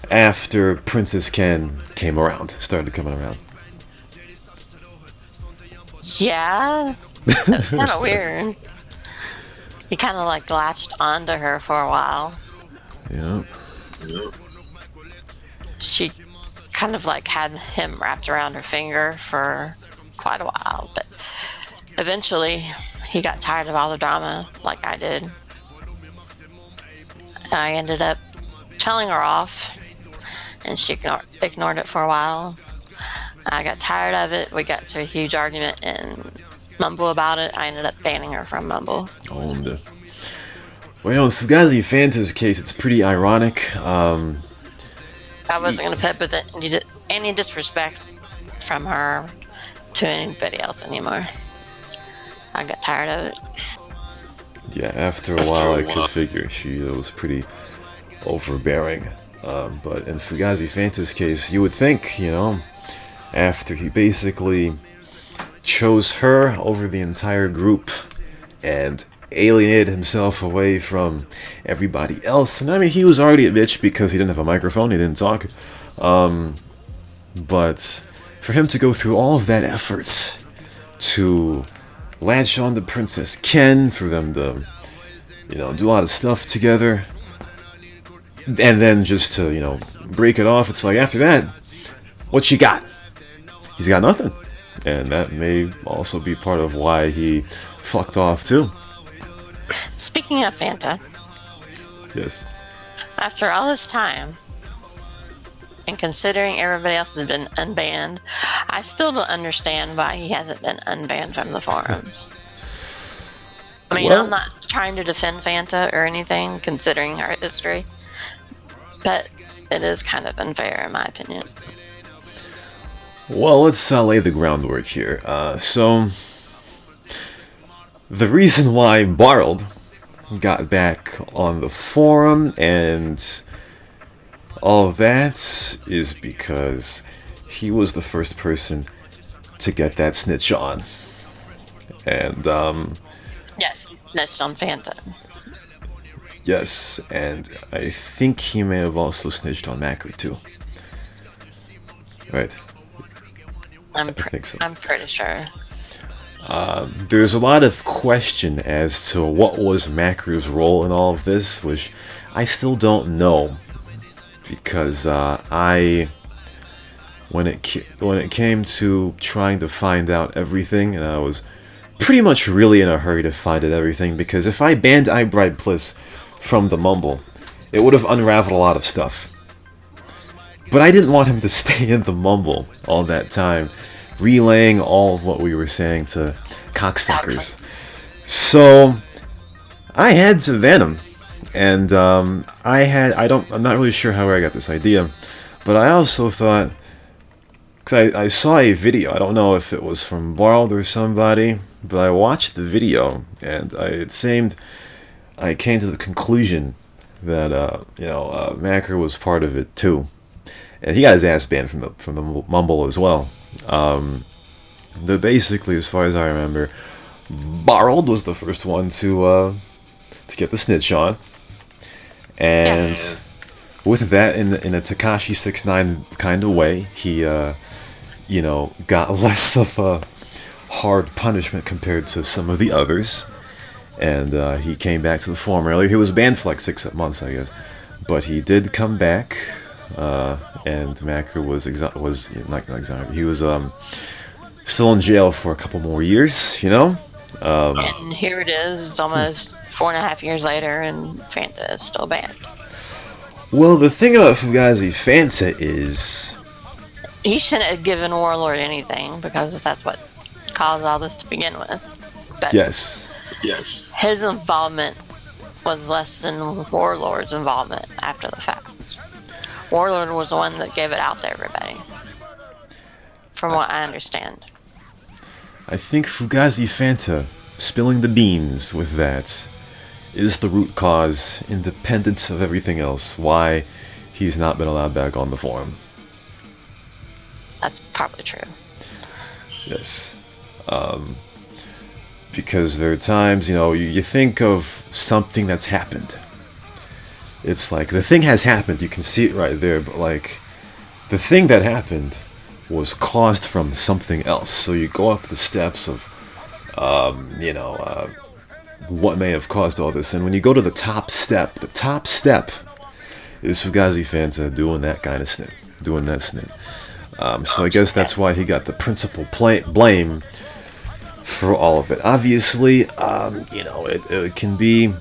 after Princess Ken started coming around? Yeah, that's kind of weird. He kind of like latched onto her for a while. Yeah. She kind of like had him wrapped around her finger for quite a while, but eventually he got tired of all the drama like I did. I ended up telling her off, and she ignored it for a while. I got tired of it. We got to a huge argument in Mumble about it. I ended up banning her from Mumble. Well, in Fugazi Fanta's case, it's pretty ironic. I wasn't going to put up with any disrespect from her to anybody else anymore. I got tired of it. Yeah, after a while, I could figure she was pretty overbearing. But in Fugazi Fanta's case, you would think, after he basically chose her over the entire group and alienated himself away from everybody else. And I mean, he was already a bitch because he didn't have a microphone, he didn't talk. But for him to go through all of that efforts to latch on to Princess Ken, for them to, do a lot of stuff together, and then just to, break it off, it's like, after that, what you got? He's got nothing. And that may also be part of why he fucked off too. Speaking of Fanta. Yes. After all this time, and considering everybody else has been unbanned, I still don't understand why he hasn't been unbanned from the forums. I mean, I'm not trying to defend Fanta or anything, considering her history, but it is kind of unfair in my opinion. Well, let's lay the groundwork here. So, the reason why Borrowed got back on the forum and all of that is because he was the first person to get that snitch on. And, yes, snitched on Fanta. Yes, and I think he may have also snitched on Macri too. Right. I think so. I'm pretty sure. There's a lot of question as to what was Macri's role in all of this, which I still don't know, because when it came to trying to find out everything, and I was pretty much really in a hurry to find out everything, because if I banned iBride Bliss from the Mumble, it would have unraveled a lot of stuff. But I didn't want him to stay in the Mumble all that time, relaying all of what we were saying to cocksuckers. So I had to ban him, and I'm not really sure how I got this idea, but I also thought, because I saw a video, I don't know if it was from Borrowed or somebody, but I watched the video, and I came to the conclusion that Macri was part of it too. And he got his ass banned from the Mumble as well. Basically, as far as I remember, Borrowed was the first one to get the snitch on, and yes. With that, in a Tekashi 6ix9ine kind of way, he got less of a hard punishment compared to some of the others, and he came back to the forum earlier. He was banned for like 6 months, I guess, but he did come back. And Macri was not exonerated. He was still in jail for a couple more years, and here it is. It's almost 4.5 years later, and Fanta is still banned. Well, the thing about Fugazi Fanta is he shouldn't have given Warlord anything, because that's what caused all this to begin with. But yes. His involvement was less than Warlord's involvement after the fact. Warlord was the one that gave it out to everybody, from what I understand. I think Fugazi Fanta spilling the beans with that is the root cause, independent of everything else, why he's not been allowed back on the forum. That's probably true. Yes. Because there are times, you think of something that's happened. It's like, the thing has happened, you can see it right there, but like, the thing that happened was caused from something else. So you go up the steps of, what may have caused all this. And when you go to the top step is Fugazi Fanta doing that kind of snit, doing that snit. So I guess that's why he got the principal blame for all of it. Obviously, it can be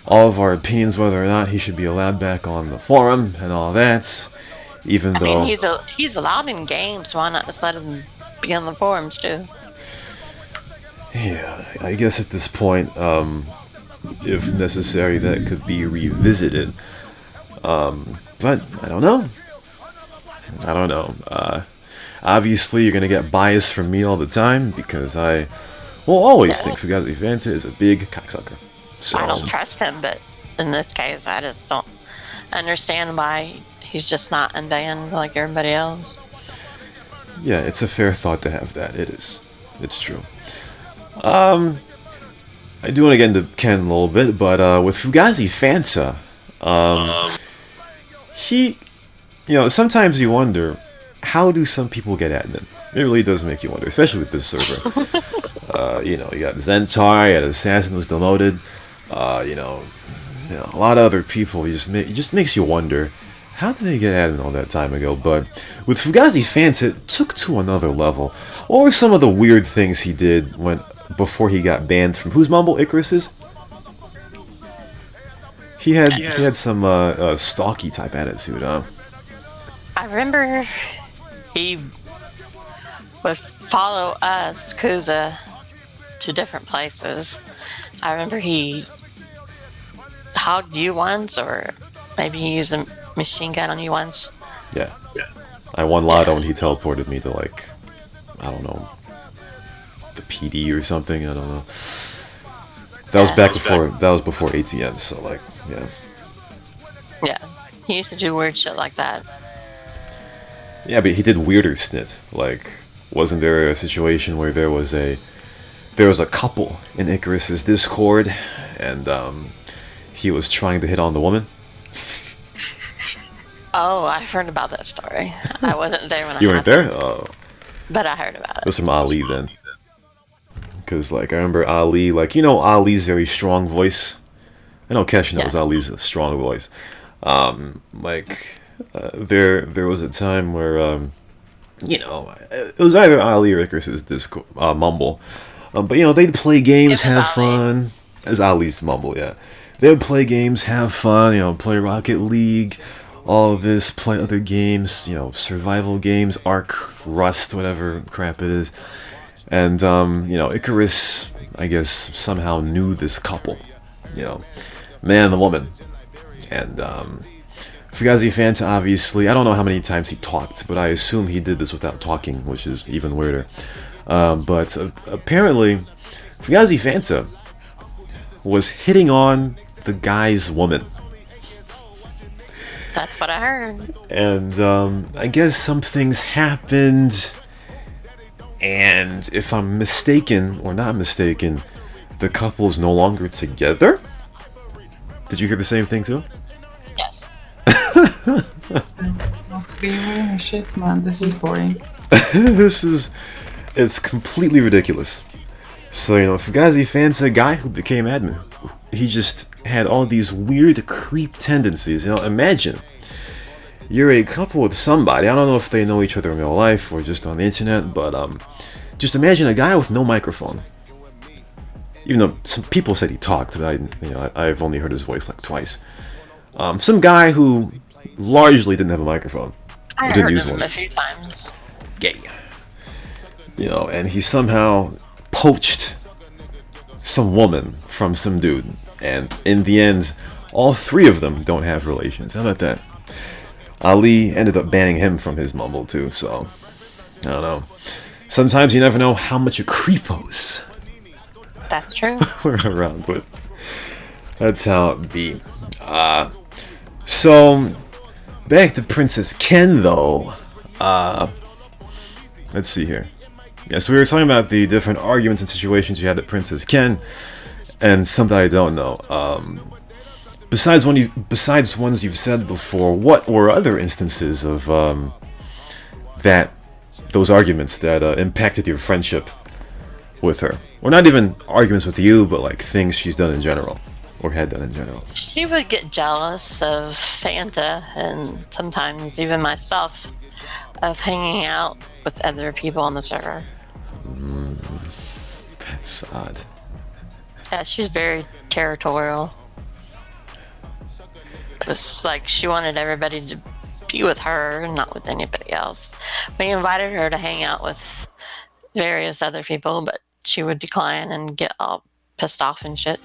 all of our opinions whether or not he should be allowed back on the forum and all that. Even I though mean, he's allowed in games. Why not just let him be on the forums too? yeah, I guess at this point, if necessary, that could be revisited. But I don't know. I don't know. Obviously, you're gonna get bias from me all the time because I will always think Fugazi Fanta is a big cocksucker. So I don't trust him, but in this case, I just don't understand why he's just not unbanned like everybody else. yeah, it's a fair thought to have that. It is. It's true. I do want to get into Ken a little bit, but with Fugazi Fanta, he, sometimes you wonder, how do some people get admin? It really does make you wonder, especially with this server. You got Zentar, you got Assassin who's demoted, a lot of other people. It just makes you wonder, how did they get admin all that time ago? But with Fugazi Fanta, it took to another level. Or some of the weird things he did before he got banned from whose mumble? Icarus's? He had some stalky type attitude, huh? I remember he would follow us, Kuza, to different places. I remember he hogged you once, or maybe he used a machine gun on you once. Yeah. I won Lotto and he teleported me to, like, I don't know, the PD or something. I don't know. That was before ATM, so, like, yeah. Yeah, he used to do weird shit like that. Yeah, but he did weirder snit. Like, wasn't there a situation where there was a couple in Icarus's Discord, and he was trying to hit on the woman? Oh, I've heard about that story. I wasn't there when You weren't there? Oh. But I heard about it. It was from Ali then. Because, like, I remember Ali, like, Ali's very strong voice. I know Kesh knows Ali's a strong voice. There was a time where, it was either Ali or Icarus's Discord, mumble. But, they'd play games, have fun. It was Ali's mumble, yeah. They would play games, have fun, play Rocket League, all of this, play other games, survival games, Ark, Rust, whatever crap it is. And, Icarus, I guess, somehow knew this couple, man and the woman. And, Fugazi Fanta, obviously, I don't know how many times he talked, but I assume he did this without talking, which is even weirder. But apparently, Fugazi Fanta was hitting on the guy's woman. That's what I heard. And I guess some things happened, and if I'm mistaken or not mistaken, the couple's no longer together? Did you hear the same thing too? Yes. Shit, man, this is boring. It's completely ridiculous. So, Fugazi Fanta, a guy who became admin, he just had all these weird creep tendencies. Imagine you're a couple with somebody. I don't know if they know each other in real life or just on the internet, but just imagine a guy with no microphone. Even though some people said he talked, but I've only heard his voice like twice. Some guy who largely didn't have a microphone. I didn't heard use him one. a few times. Gay. And he somehow poached some woman from some dude. And in the end, all three of them don't have relations. How about that? Ali ended up banning him from his mumble too, so I don't know. Sometimes you never know how much a creepos That's true. we're around with. That's how it be. So back to Princess Ken though. Let's see here. Yeah, so we were talking about the different arguments and situations you had at Princess Ken, and something I don't know. Besides ones you've said before, what were other instances of those arguments that impacted your friendship with her? Or not even arguments with you, but like things she's done in general, or had done in general. She would get jealous of Fanta, and sometimes even myself, of hanging out with other people on the server. That's odd. Yeah, she's very territorial. It's like she wanted everybody to be with her, not with anybody else. We invited her to hang out with various other people, but she would decline and get all pissed off and shit.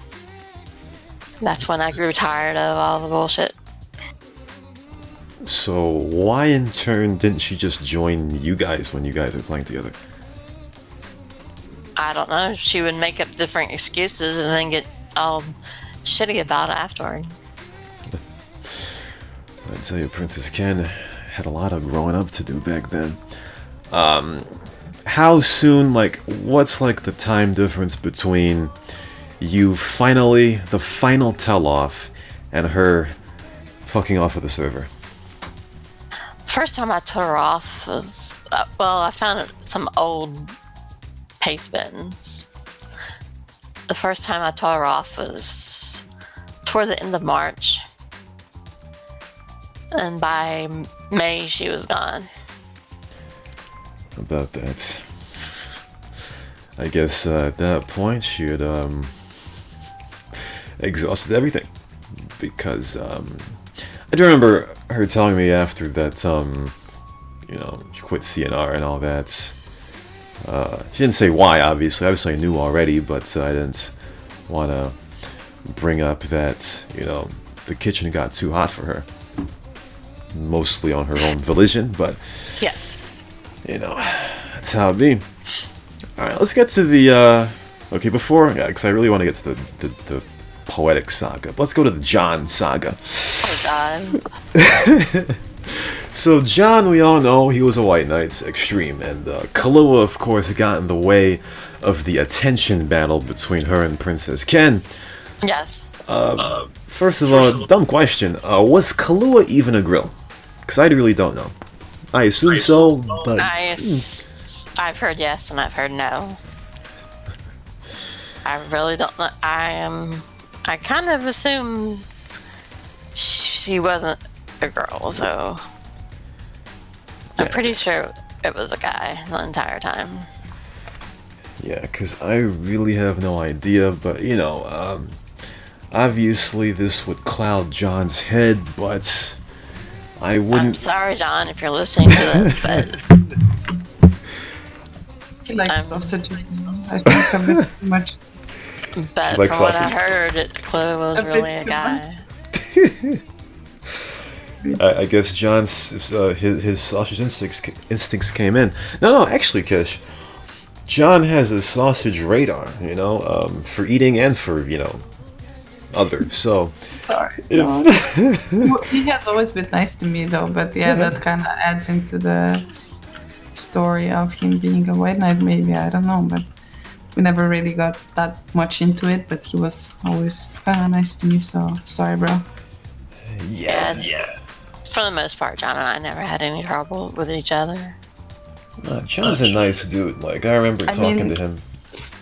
That's when I grew tired of all the bullshit. So why in turn didn't she just join you guys when you guys were playing together? I don't know. She would make up different excuses and then get all shitty about it afterward. I tell you, Princess Ken had a lot of growing up to do back then. How soon, like, what's like the time difference between you finally, the final tell-off, and her fucking off of the server? First time I took her off was, I found some old paste bins. The first time I took her off was toward the end of March. And by May, she was gone. About that. I guess at that point she had exhausted everything. Because I do remember her telling me after that, she quit CnR and all that. She didn't say why, obviously. Obviously I knew already, but I didn't want to bring up that, the kitchen got too hot for her. Mostly on her own volition, but yes, that's how it be. All right, let's get to the because I really want to get to the Poetic Saga. Let's go to the John Saga. Oh God. So John, we all know he was a White Knight extreme, and Kahlua, of course, got in the way of the attention battle between her and Princess Ken. Yes. First of all, dumb question. Was Kahlua even a grill? Because I really don't know. I assume so, but... I've heard yes and I've heard no. I really don't know. I kind of assume she wasn't a girl, so... I'm pretty sure it was a guy the entire time. Yeah, because I really have no idea, but, obviously this would cloud John's head, but I wouldn't... I'm sorry, John, if you're listening to this, but... He likes sausage. I think a bit too much. But from what I heard, Chloe was really a guy. I guess John's his sausage instincts came in. No, actually, Kish, John has a sausage radar, for eating and for others. So sorry, he has always been nice to me, though. But yeah, that kind of adds into the story of him being a White Knight. Maybe, I don't know, but we never really got that much into it. But he was always kind of nice to me. So sorry, bro. Yeah. For the most part, John and I never had any trouble with each other. John's a nice dude. Like, I remember talking to him.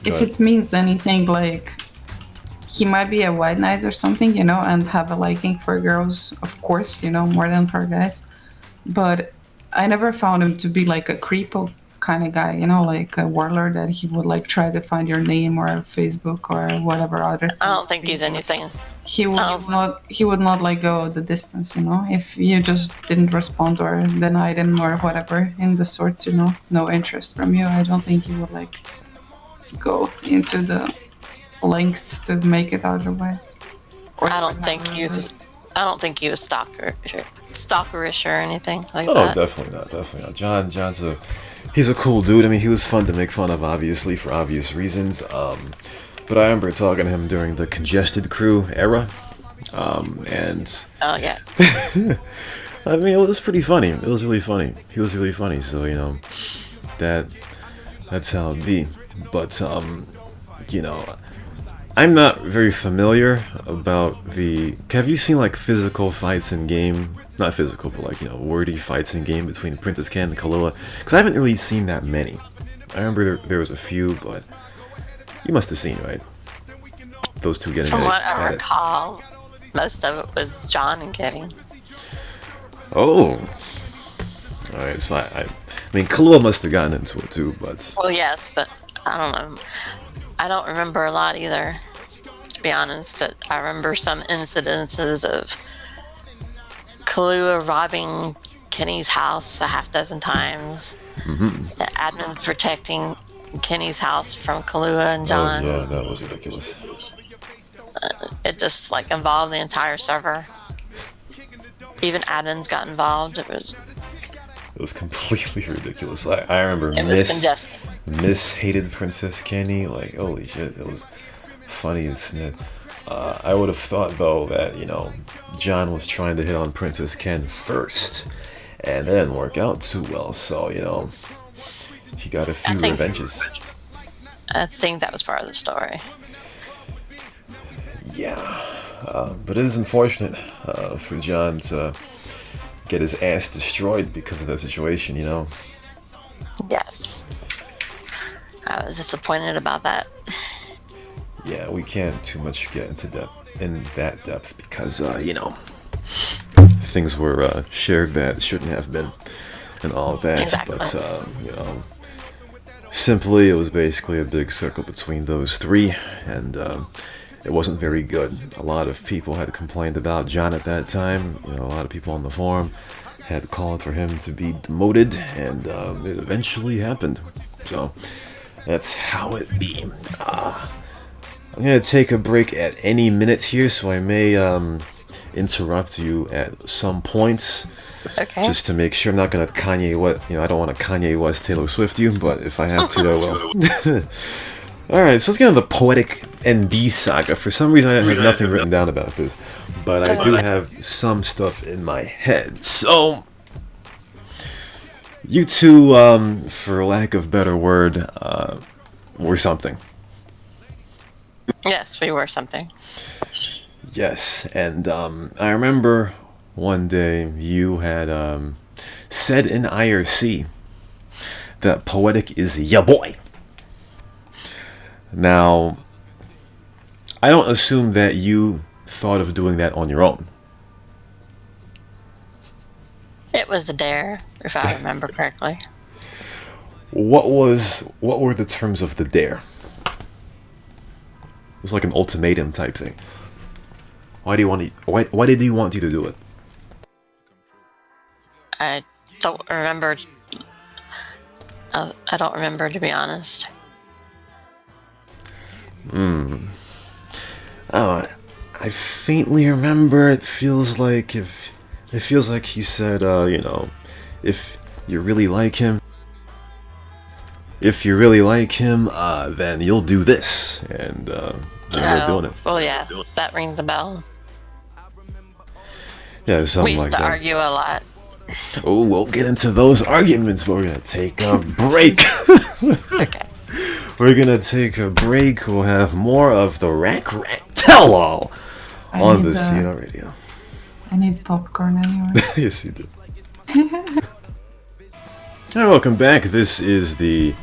If it means anything, like, he might be a White Knight or something, and have a liking for girls, of course, more than for guys. But I never found him to be like a creepo kind of guy, like a warlord that he would like try to find your name or Facebook or whatever other thing. I don't think he's anything. He would not like go the distance, if you just didn't respond or denied him or whatever in the sorts, no interest from you. I don't think he would like go into the lengths to make it otherwise. I don't think he was stalkerish or anything like that. Oh, definitely not. John's he's a cool dude. I mean, he was fun to make fun of, obviously, for obvious reasons. But I remember talking to him during the Congested Crew era, and... Oh, yes. I mean, it was pretty funny. It was really funny. He was really funny, so, that's how it be. But, I'm not very familiar about have you seen, like, physical fights in game? Not physical, but, like, wordy fights in game between Princess Ken and Kahlua? Because I haven't really seen that many. I remember there was a few, but... You must have seen, right? Those two getting From what I recall, most of it was John and Kitty. Oh. Alright, so I mean, Kahlua must have gotten into it too, but... Well, yes, but I don't know. I don't remember a lot either, to be honest, but I remember some incidences of Kahlua robbing Kenny's house a half dozen times. The admin's protecting Kenny's house from Kahlua and John. Oh, yeah, that was ridiculous. It just like involved the entire server. Even admins got involved. It was completely ridiculous. I remember it was congested. Miss hated Princess Kenny. Like, holy shit, it was funny as snit. I would have thought, though, that, you know, John was trying to hit on Princess Ken first, and that didn't work out too well, so, you know, he got a few revenges. I think that was part of the story. Yeah, but it is unfortunate for John to get his ass destroyed because of that situation, you know? Yes. I was disappointed about that. Yeah, we can't too much get into that depth because, you know, things were shared that shouldn't have been and all of that. Exactly. But, you know, simply it was basically a big circle between those three, and it wasn't very good. A lot of people had complained about John at that time. You know, a lot of people on the forum had called for him to be demoted, and it eventually happened. So that's how it be. I'm gonna take a break at any minute here, so I may interrupt you at some points. Okay. Just to make sure. I'm not gonna Kanye West. You know, I don't want to Kanye West Taylor Swift you, but if I have to, I will. Alright, so let's get on the Poetic NB Saga. For some reason, I have nothing written down about this, but I do have some stuff in my head. So, you two, for lack of better word, were something. Yes, we were something. Yes, and I remember one day you had said in IRC that Poetic is ya boy. Now, I don't assume that you thought of doing that on your own. It was a dare, if I remember correctly. What were the terms of the dare? It was like an ultimatum type thing. Why did you want you to do it? I don't remember. I don't remember, to be honest. Oh, I faintly remember. It feels like he said, you know, if you really like him, then you'll do this, and we're doing it. Well, yeah, that rings a bell. Yeah, something we like used to that. argue a lot. Oh, we'll get into those arguments, but we're gonna take a break. Okay. We're gonna take a break. We'll have more of the Rakart Tell-All on the CnR Radio. I need popcorn anyway. Yes, you do. Alright, welcome back. This is the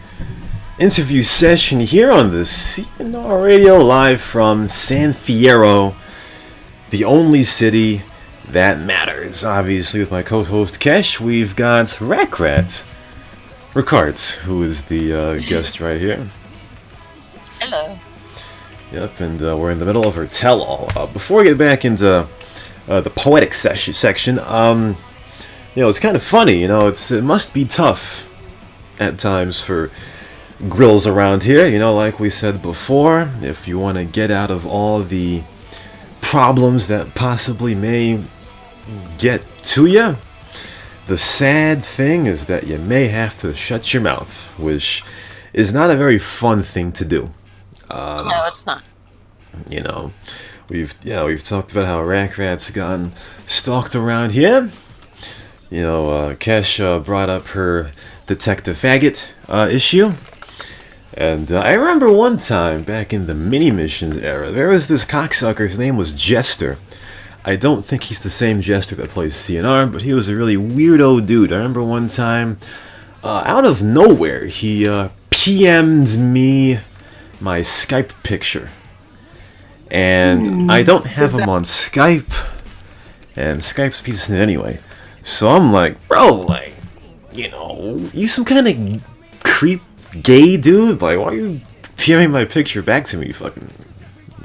interview session here on the CnR Radio, live from San Fierro, the only city that matters. Obviously, with my co-host Kesh, we've got Rakart, who is the guest right here. Hello. Yep, and we're in the middle of her tell-all. Before we get back into the poetic section, you know, it's kind of funny. You know, it must be tough at times for grills around here. You know, like we said before, if you want to get out of all the problems that possibly may get to you, the sad thing is that you may have to shut your mouth, which is not a very fun thing to do. No, it's not. You know, we've talked about how Rakrat's gotten stalked around here. You know, Kesh brought up her Detective Faggot issue. And I remember one time, back in the mini-missions era, there was this cocksucker, his name was Jester. I don't think he's the same Jester that plays CnR, but he was a really weirdo dude. I remember one time, out of nowhere, he PM'd me my Skype picture. And I don't have him on Skype, and Skype's a piece of snit anyway. So I'm like, bro, like, you know, you some kind of creep gay dude? Like, why are you PMing my picture back to me, you fucking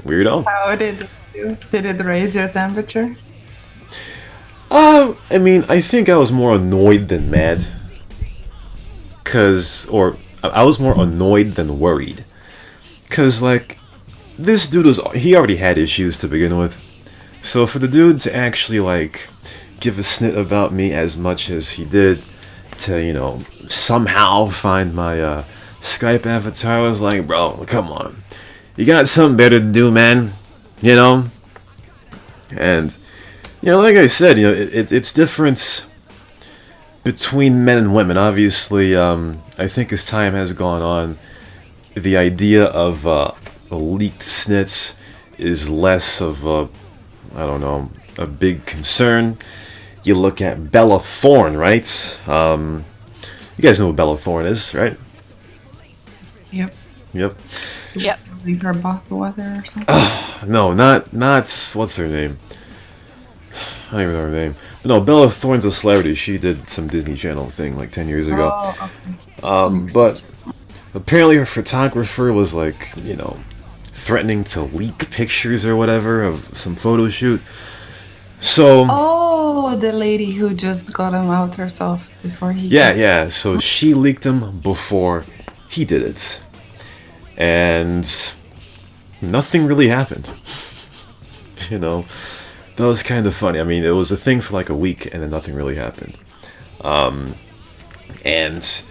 weirdo? How did it do? Did it raise your temperature? I mean, I think I was more annoyed than mad. I was more annoyed than worried. Cause, like, this dude he already had issues to begin with. So for the dude to actually, like, give a snit about me as much as he did, to, you know, somehow find my, Skype avatar, I was like, bro, come on. You got something better to do, man. You know? And, you know, like I said, you know, it's different between men and women. Obviously, I think as time has gone on, the idea of leaked snits is less of a big concern. You look at Bella Thorne, right? You guys know who Bella Thorne is, right? Yep. Yep. Leave her bath weather or something. No, not what's her name? I don't even know her name. But no, Bella Thorne's a celebrity. She did some Disney Channel thing like 10 years ago. Oh, okay. But apparently her photographer was like, you know, threatening to leak pictures or whatever of some photo shoot. So the lady who just got him out herself before he... Yeah. So she leaked him before he did it. And nothing really happened. You know, that was kind of funny. I mean, it was a thing for like a week and then nothing really happened. And,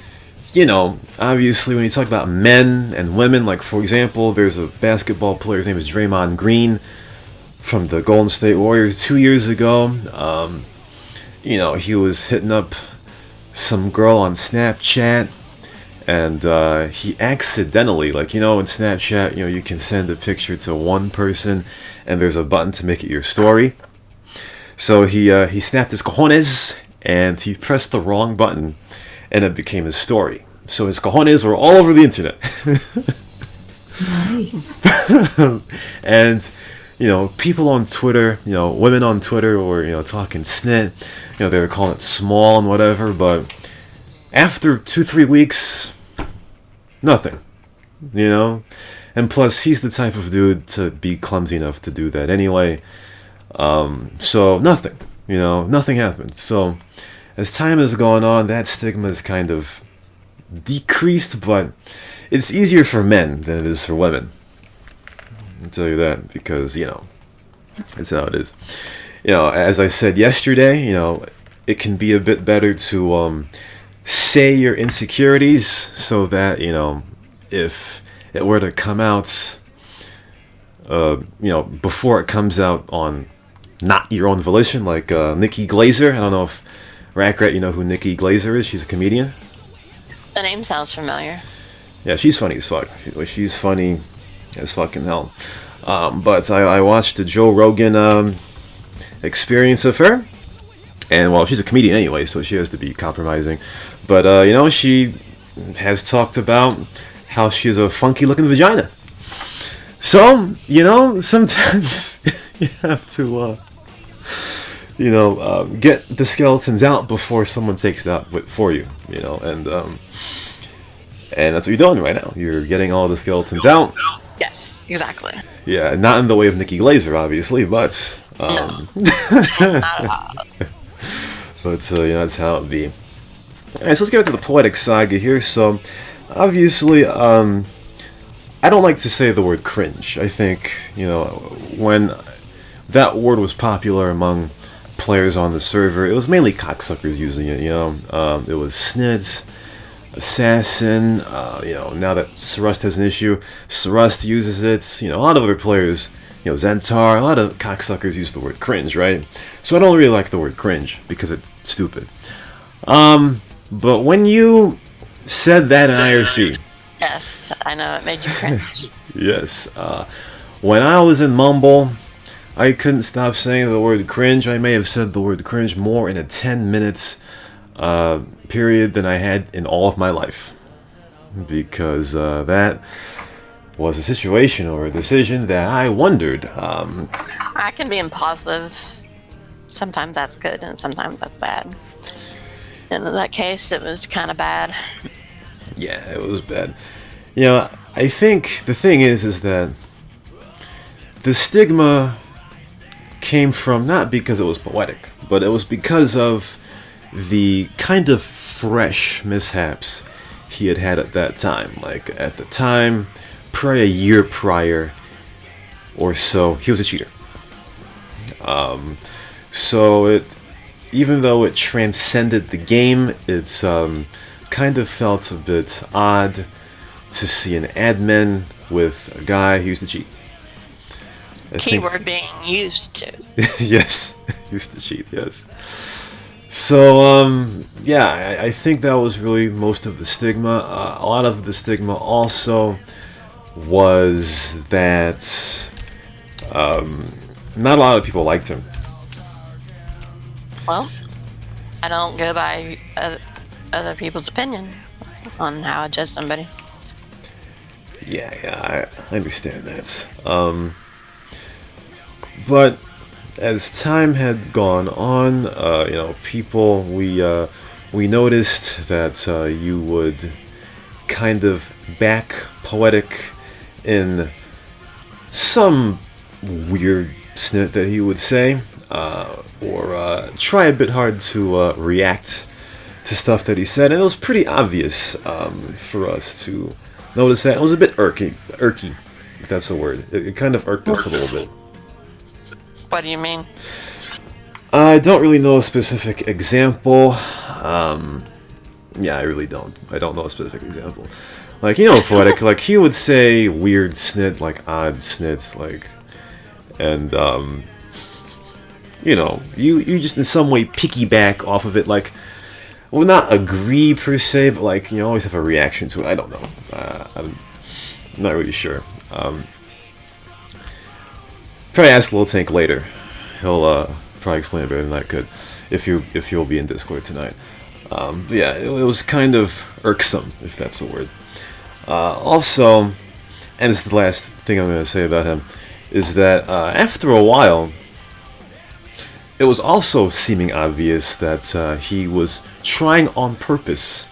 you know, obviously when you talk about men and women, like for example, there's a basketball player, his name is Draymond Green from the Golden State Warriors 2 years ago. You know, he was hitting up some girl on Snapchat. And he accidentally, like, you know, in Snapchat, you know, you can send a picture to one person and there's a button to make it your story. So he snapped his cojones and he pressed the wrong button and it became his story. So his cojones were all over the internet. Nice. And, you know, people on Twitter, you know, women on Twitter were, you know, talking snit. You know, they were calling it small and whatever, but after 2-3 weeks, nothing, you know? And plus, he's the type of dude to be clumsy enough to do that anyway. So, nothing, you know? Nothing happened. So, as time has gone on, that stigma has kind of decreased, but it's easier for men than it is for women. I'll tell you that, because, you know, that's how it is. You know, as I said yesterday, you know, it can be a bit better to, say your insecurities so that, you know, if it were to come out, you know, before it comes out on not your own volition, like Nikki Glazer. I don't know if Rakrat, you know who Nikki Glazer is. She's a comedian. The name sounds familiar. Yeah, she's funny as fuck. She's funny as fucking hell. But I watched the Joe Rogan experience of her. And, well, she's a comedian anyway, so she has to be compromising. But, you know, she has talked about how she has a funky-looking vagina. So, you know, sometimes you have to, you know, get the skeletons out before someone takes it out for you, you know. And that's what you're doing right now. You're getting all the skeletons out. Yes, exactly. Yeah, not in the way of Nikki Glazer, obviously, but... No. Not at all. But, you know, that's how it be. Alright, so let's get into the Poetic Saga here. So, obviously, I don't like to say the word cringe. I think, you know, when that word was popular among players on the server, it was mainly cocksuckers using it, you know. It was Snids, Assassin, you know, now that Surust has an issue, Surust uses it, you know, a lot of other players... You know, Zentar, a lot of cocksuckers use the word cringe, right? So I don't really like the word cringe, because it's stupid. But when you said that in IRC... Yes, I know, it made you cringe. Yes. When I was in Mumble, I couldn't stop saying the word cringe. I may have said the word cringe more in a 10 minutes period than I had in all of my life. Because that... was a situation or a decision that I wondered. I can be impulsive. Sometimes that's good and sometimes that's bad. And in that case, it was kind of bad. Yeah, it was bad. You know, I think the thing is that the stigma came from not because it was poetic, but it was because of the kind of fresh mishaps he had at that time. Like, at the time, probably a year prior or so, he was a cheater. So even though it transcended the game, it's kind of felt a bit odd to see an admin with a guy who used to cheat. Keyword being used to. Yes, used to cheat, yes. So, yeah, I think that was really most of the stigma. A lot of the stigma also was that not a lot of people liked him. Well, I don't go by other people's opinion on how I judge somebody. Yeah, I understand that. But as time had gone on, people, we noticed that you would kind of back Poetic in some weird snit that he would say, or try a bit hard to react to stuff that he said, and it was pretty obvious for us to notice that. It was a bit irky, if that's a word. It kind of irked us a little bit. What do you mean? I don't really know a specific example. Yeah, I really don't. I don't know a specific example. Like, Poetic, like, he would say weird snit, like, odd snits, like, and, you just in some way piggyback off of it, like, well, not agree per se, but, like, you always have a reaction to it. I don't know. I'm not really sure. Probably ask Lil Tank later. He'll probably explain it better than I could, if you'll be in Discord tonight. But yeah, it was kind of irksome, if that's a word. Also, and this is the last thing I'm going to say about him, is that after a while, it was also seeming obvious that he was trying on purpose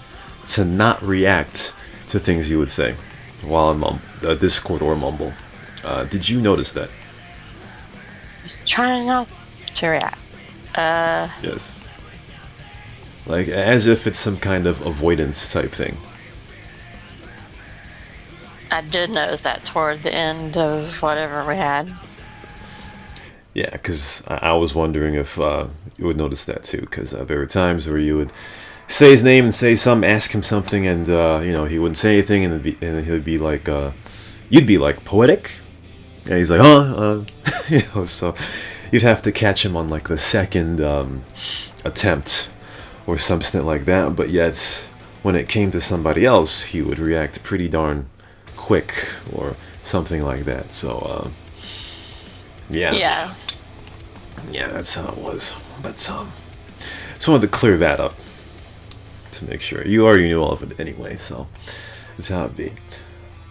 to not react to things you would say while in Discord or Mumble. Did you notice that? Just trying not to react. Yes. Like, as if it's some kind of avoidance type thing. I did notice that toward the end of whatever we had. Yeah, because I was wondering if you would notice that too, because there were times where you would say his name and say something, ask him something, and he wouldn't say anything, and he'd be like, you'd be like, Poetic? And he's like, so you'd have to catch him on like the second attempt or something like that, but yet when it came to somebody else, he would react pretty darn quick or something like that. So yeah, that's how it was. But just wanted to clear that up to make sure. You already knew all of it anyway, so that's how it be.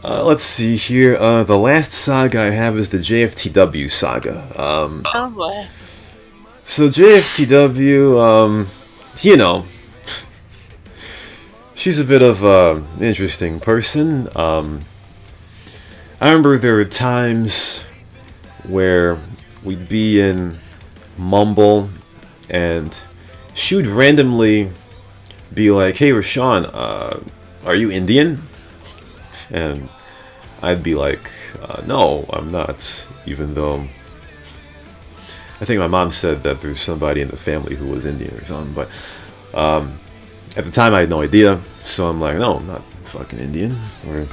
Let's see here. The last saga I have is the JFTW Saga. Oh boy. So JFTW, she's a bit of an interesting person. I remember there were times where we'd be in Mumble and she would randomly be like, hey Rashawn, are you Indian? And I'd be like, no, I'm not, even though I think my mom said that there's somebody in the family who was Indian or something, but at the time I had no idea, so I'm like, no, I'm not fucking Indian or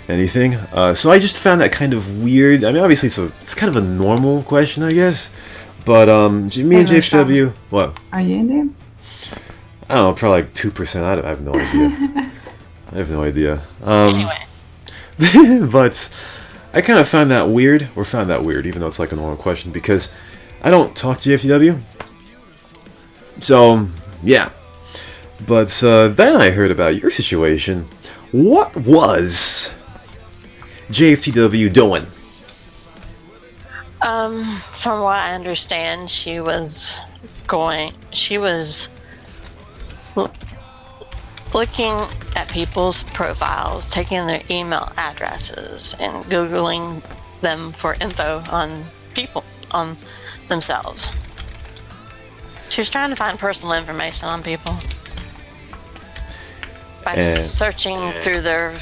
anything. So I just found that kind of weird. I mean, obviously it's kind of a normal question, I guess, but me and JFW, what? Are you Indian? I don't know, probably like 2%. I have no idea. I have no idea. Anyway. But I kind of found that weird, even though it's like a normal question, because I don't talk to JFTW. So, yeah. But then I heard about your situation. What was JFTW doing? From what I understand, she was looking at people's profiles, taking their email addresses, and Googling them for info on people. on themselves. She was trying to find personal information on people by searching through their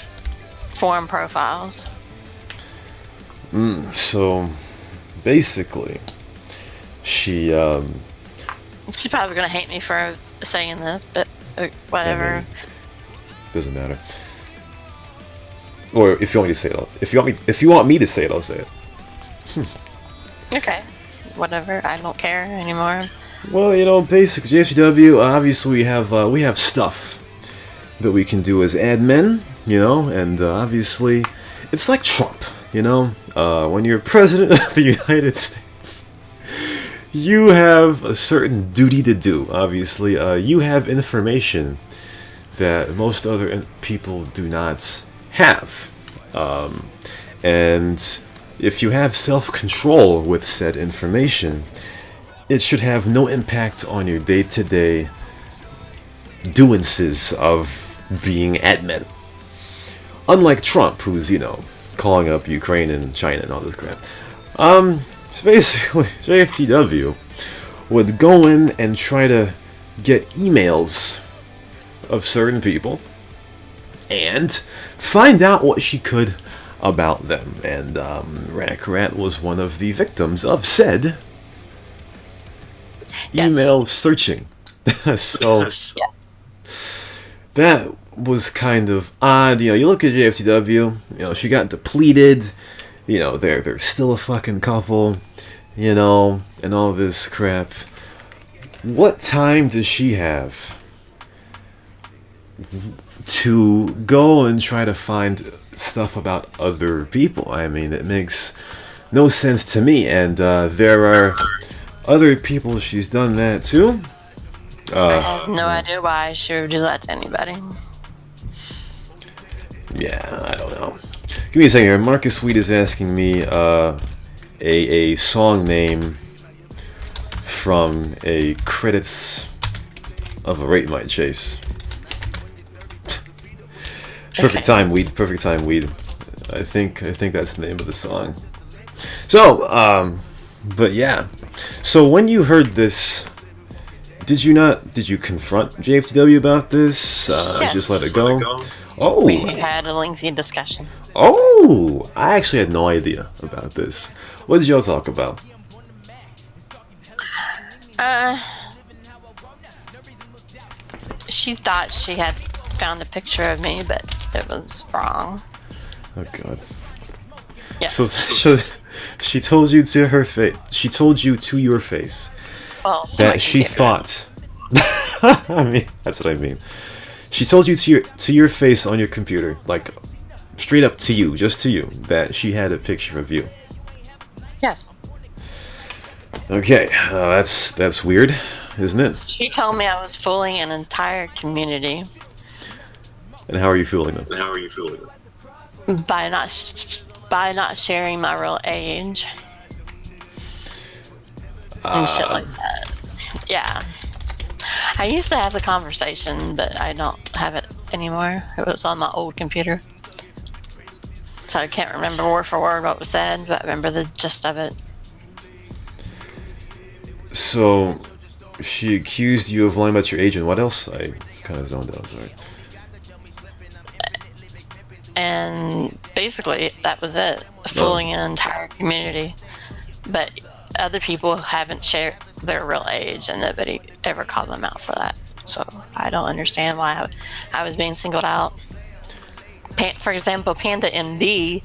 forum profiles. So, basically, she's probably gonna hate me for saying this, but whatever. Doesn't matter. Or if you want me to say it, if you want me to say it, I'll say it. Okay, whatever. I don't care anymore. Well, basic JFTW. Obviously, we have stuff that we can do as admin, and obviously, it's like Trump, when you're president of the United States, you have a certain duty to do. Obviously, you have information that most other people do not have, and if you have self-control with said information, it should have no impact on your day-to-day doances of being admin. Unlike Trump, who's, calling up Ukraine and China and all this crap. So basically, JFTW would go in and try to get emails of certain people and find out what she could about them. And Rakart was one of the victims of said email searching. So that was kind of odd. You look at JFTW, she got depleted, they're still a fucking couple, and all this crap. What time does she have to go and try to find stuff about other people? I mean, it makes no sense to me, and there are other people she's done that to. I have no idea why she would do that to anybody. Yeah, I don't know. Give me a second here. Marcus Sweet is asking me a song name from a credits of a Rate My Chase. Perfect Time Weed. Perfect Time Weed. I think that's the name of the song. So, but yeah. So when you heard this, did you confront JFTW about this? Yes. Just let it go? Oh. We had a lengthy discussion. Oh, I actually had no idea about this. What did y'all talk about? She thought she had found a picture of me, but it was wrong. Oh God. Yeah. So she told you to her face. She told you to your face that she thought. I mean, that's what I mean. She told you to your face on your computer, like straight up to you, just to you, that she had a picture of you. Yes. Okay, that's weird, isn't it? She told me I was fooling an entire community. And how are you feeling then? By not sharing my real age and shit like that. Yeah. I used to have the conversation, but I don't have it anymore. It was on my old computer. So I can't remember word for word what was said, but I remember the gist of it. So, she accused you of lying about your age, and what else? I kind of zoned out, sorry. And basically, that was it. Fooling an entire community. But other people haven't shared their real age, and nobody ever called them out for that. So I don't understand why I was being singled out. For example, Panda MD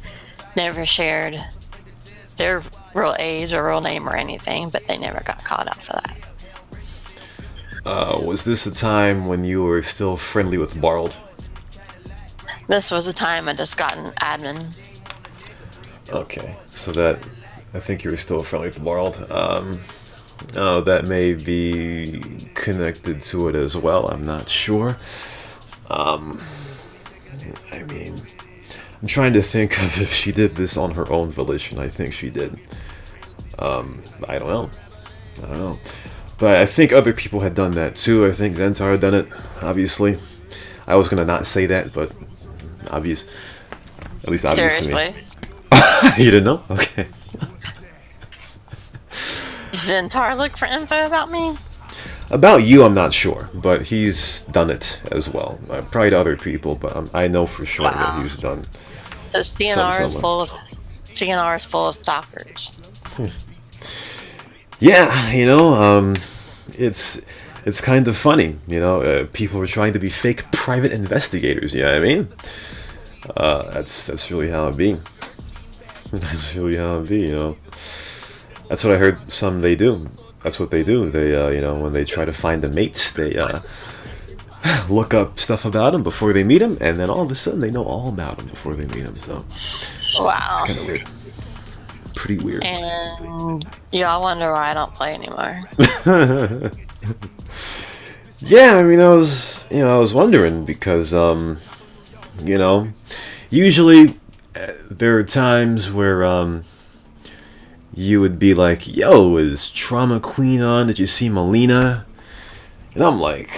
never shared their real age or real name or anything, but they never got called out for that. Was this a time when you were still friendly with Barld? This was the time I just got an admin. Okay, so that, I think you were still friendly with Barld. That may be connected to it as well, I'm not sure. I mean, I'm trying to think of if she did this on her own volition. I think she did. I don't know. But I think other people had done that too. I think Zentar had done it, obviously. I was gonna not say that, but at least obvious Seriously? to me. You didn't know? Okay. Zentar look for info about me? About you, I'm not sure, but he's done it as well. Probably to other people, but I know for sure that he's done. So CnR is full of stalkers. Yeah, it's kind of funny, people are trying to be fake private investigators, you know what I mean? That's really how it be. That's really how it be, That's what I heard they do. That's what they do. They, when they try to find a mate, they look up stuff about him before they meet him, and then all of a sudden they know all about him before they meet him, so... Wow. It's kind of weird. Pretty weird. And I wonder why I don't play anymore. Yeah, I mean, I was wondering because, usually there are times where you would be like, "Yo, is Trauma Queen on? Did you see Melina?" And I'm like,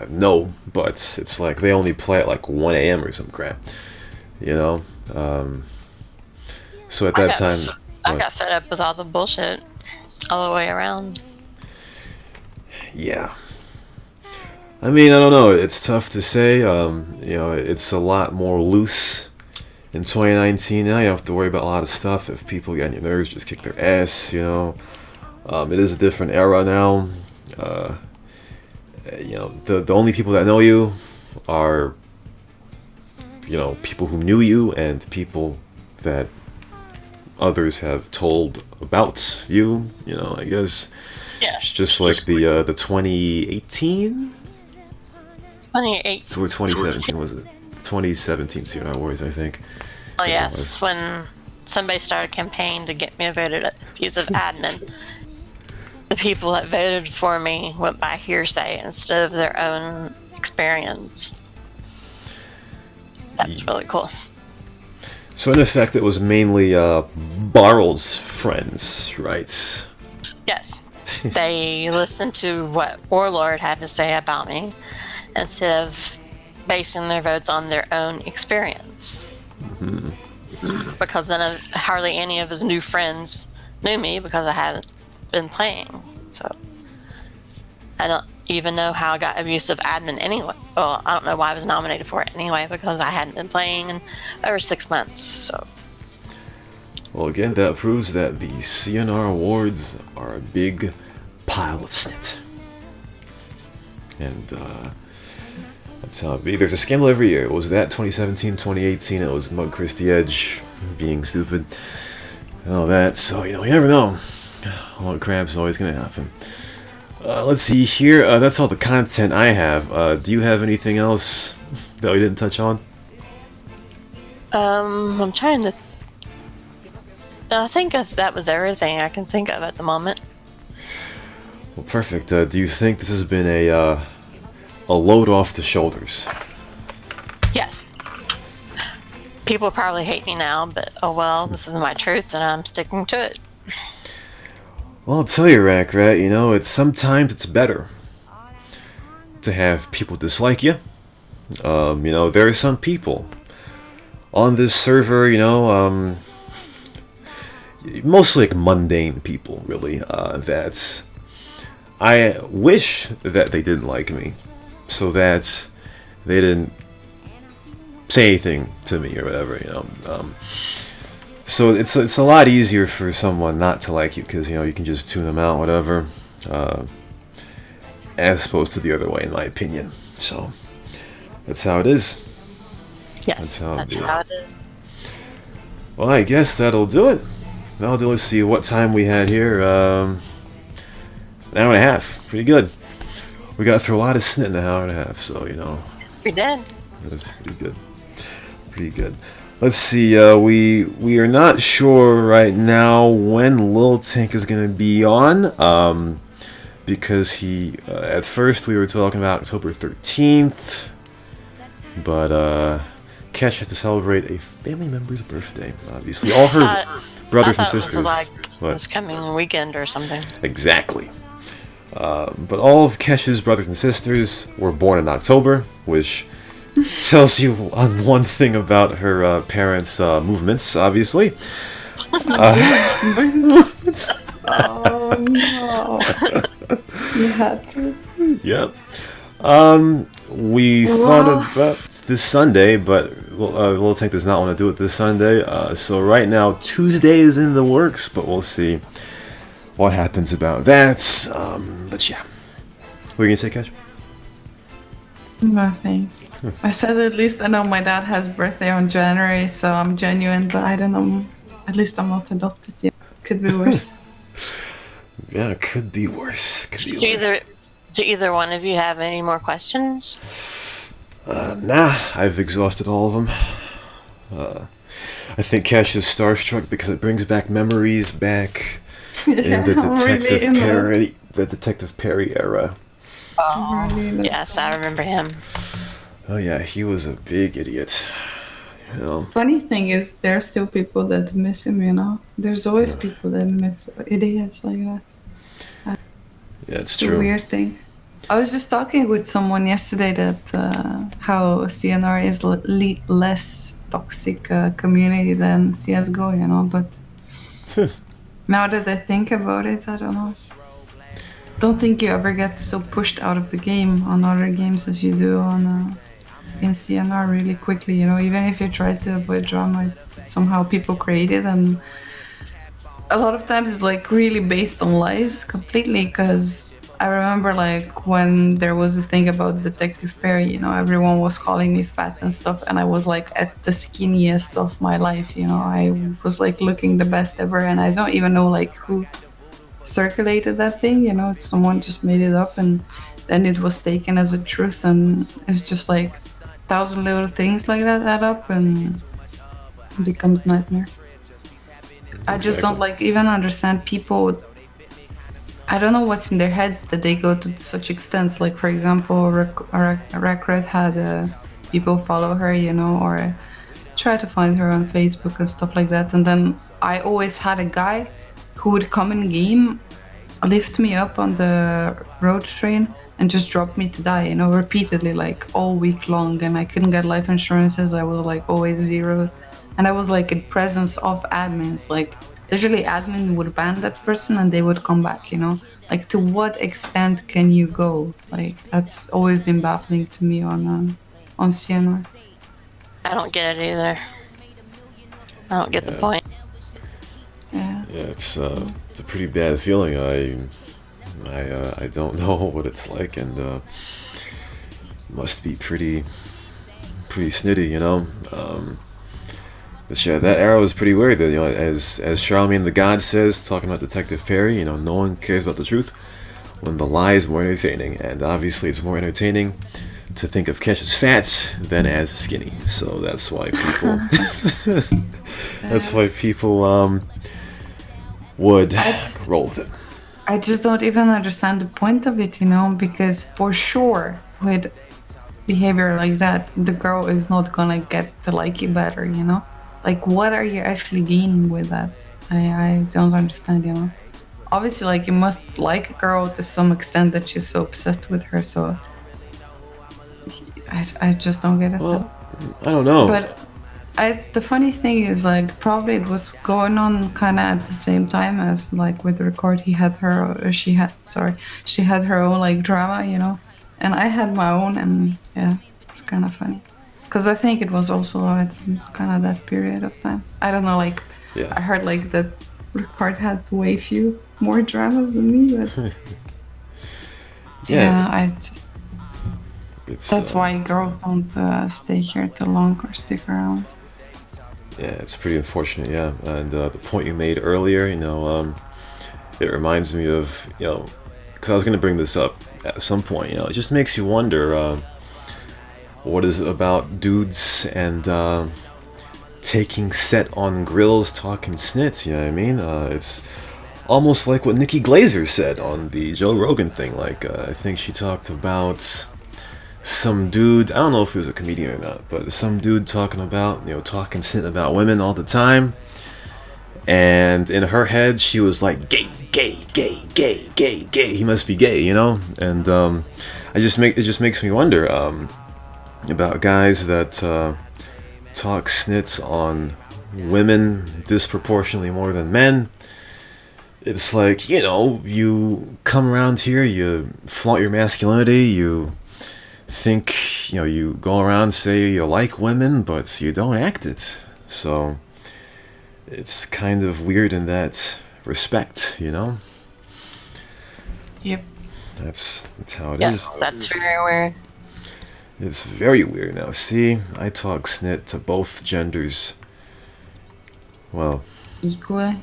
no, but it's like they only play at like 1 a.m. or some crap, So at that time, I got fed up with all the bullshit all the way around. Yeah. I mean, I don't know. It's tough to say. It's a lot more loose in 2019 now. You don't have to worry about a lot of stuff. If people get on your nerves, just kick their ass, It is a different era now. The only people that know you are, people who knew you and people that others have told about you, I guess. Yeah. It's just like the 2018? 28. Or 2017, was it? 2017 CnR Wars, I think. Oh, yes. When somebody started a campaign to get me voted abusive admin, the people that voted for me went by hearsay instead of their own experience. That's really cool. So in effect, it was mainly Barrel's friends, right? Yes. They listened to what Warlord had to say about me instead of basing their votes on their own experience. Mm-hmm. Because then hardly any of his new friends knew me because I hadn't been playing. So I don't even know how I got abusive admin anyway. Well, I don't know why I was nominated for it anyway because I hadn't been playing in over 6 months. So. Well, again, that proves that the CnR awards are a big pile of snit. And that's how it be. There's a scandal every year. It was that 2017, 2018. It was Mug Christie Edge being stupid. And all that. So, you never know. All the crap's always going to happen. Let's see here. That's all the content I have. Do you have anything else that we didn't touch on? I'm trying to... I think that was everything I can think of at the moment. Well, perfect. Do you think this has been a load off the shoulders? Yes. People probably hate me now, but oh well, this is my truth and I'm sticking to it. Well, I'll tell you, Rakrat, sometimes it's better to have people dislike you. There are some people on this server, mostly like mundane people, really, that I wish that they didn't like me, so that they didn't say anything to me or whatever, So it's a lot easier for someone not to like you because, you can just tune them out, whatever, as opposed to the other way, in my opinion. So that's how it is. Yes, that's how it is. Well, I guess that'll do it. Let's see what time we had here. An hour and a half. Pretty good. We got through a lot of snit in an hour and a half, so, We did. That's pretty good. Pretty good. Let's see, we are not sure right now when Lil Tank is going to be on, because he, at first we were talking about October 13th, but, Cash has to celebrate a family member's birthday, obviously. All her brothers and sisters. It was like this coming weekend or something. Exactly. But all of Kesh's brothers and sisters were born in October, which tells you one thing about her parents' movements, obviously. what? Oh no. You had to. Yep. We thought about this Sunday, but we'll take does not want to do it this Sunday. So right now, Tuesday is in the works, but we'll see what happens about that. But yeah. What are you going to say, Cash? Nothing. I said at least I know my dad has birthday on January, so I'm genuine, but I don't know. At least I'm not adopted yet. Could be worse. Yeah, it could be worse. Do either one of you have any more questions? Nah, I've exhausted all of them. I think Cash is starstruck because it brings back memories back in the Detective Perry era. Oh, yes, I remember him. Oh yeah, he was a big idiot. You know. Funny thing is, there are still people that miss him. You know, there's always people that miss idiots like that. Yeah, it's true. A weird thing. I was just talking with someone yesterday that how CNR is less toxic community than CS:GO, you know. But now that I think about it, I don't know. Don't think you ever get so pushed out of the game on other games as you do on in CNR really quickly. You know, even if you try to avoid drama, somehow people create it, and a lot of times it's like really based on lies completely. Because I remember like when there was a thing about Detective Perry, you know, everyone was calling me fat and stuff, and I was like at the skinniest of my life, you know. I was like looking the best ever, and I don't even know like who circulated that thing, you know. Someone just made it up, and then it was taken as a truth, and it's just like 1,000 little things like that add up, and it becomes nightmare. I just don't like even understand people. I don't know what's in their heads that they go to such extents. Like, for example, Rakart had people follow her, you know, or try to find her on Facebook and stuff like that. And then I always had a guy who would come in game, lift me up on the road train, and just drop me to die, you know, repeatedly, like all week long. And I couldn't get life insurances. I was like always zero. And I was like in presence of admins, like literally admin would ban that person and they would come back, you know. Like, to what extent can you go? Like, that's always been baffling to me on CNR. I don't get it either. I don't get the point. Yeah, it's a pretty bad feeling. I don't know what it's like, and must be pretty snitty, you know. But yeah, that era was pretty weird. You know, as Charlemagne the God says, talking about Detective Perry, you know, no one cares about the truth when the lie is more entertaining, and obviously it's more entertaining to think of Kesh as fat than as skinny. So that's why people would roll with it. I just don't even understand the point of it, you know, because for sure with behavior like that, the girl is not gonna get to like you better, you know. Like, what are you actually gaining with that? I don't understand, you know. Obviously, like, you must like a girl to some extent that she's so obsessed with her, so I just don't get it. Well, I don't know. But the funny thing is, like, probably it was going on kind of at the same time as, like, with the record, she had her own, like, drama, you know, and I had my own, and yeah, it's kind of funny. Because I think it was also at kind of that period of time. I don't know, like, yeah. I heard, like, that Ricard had way few more dramas than me, but yeah, I just... That's why girls don't stay here too long or stick around. Yeah, it's pretty unfortunate, yeah. And the point you made earlier, you know, it reminds me of, you know, because I was going to bring this up at some point, you know, it just makes you wonder... what is it about dudes and taking set on grills, talking snits, you know what I mean? It's almost like what Nikki Glaser said on the Joe Rogan thing. Like, I think she talked about some dude, I don't know if he was a comedian or not, but some dude talking about, you know, talking snit about women all the time. And in her head, she was like, gay, gay, gay, gay, gay, gay. He must be gay, you know? And it just makes me wonder, about guys that talk snits on women disproportionately more than men. it's like, you come around here, you flaunt your masculinity, you think, you go around, say you like women, but you don't act it. So it's kind of weird in that respect, Yep. That's how it Yes, is. that's very weird. It's very weird. Now, see, I talk snit to both genders. Well, Equally.